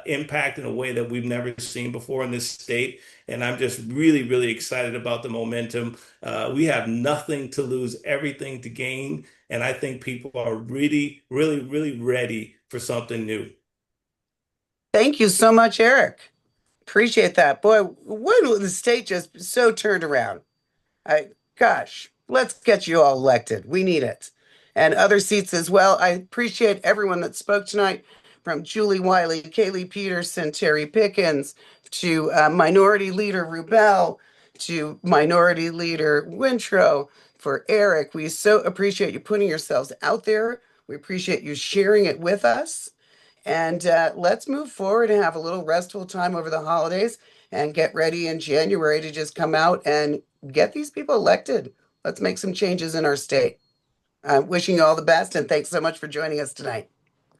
impact in a way that we've never seen before in this state. And I'm just really, really excited about the momentum. We have nothing to lose, everything to gain. And I think people are really, really, really ready for something new. Thank you so much, Eric. Appreciate that. Boy, when will the state just so turned around? Gosh, let's get you all elected. We need it. And other seats as well. I appreciate everyone that spoke tonight, from Julie Wiley, Kaylee Peterson, Terry Pickens, to Minority Leader Rubel, to Minority Leader Wintro, for Eric. We so appreciate you putting yourselves out there. We appreciate you sharing it with us. And let's move forward and have a little restful time over the holidays and get ready in January to just come out and get these people elected. Let's make some changes in our state. Wishing you all the best, and thanks so much for joining us tonight.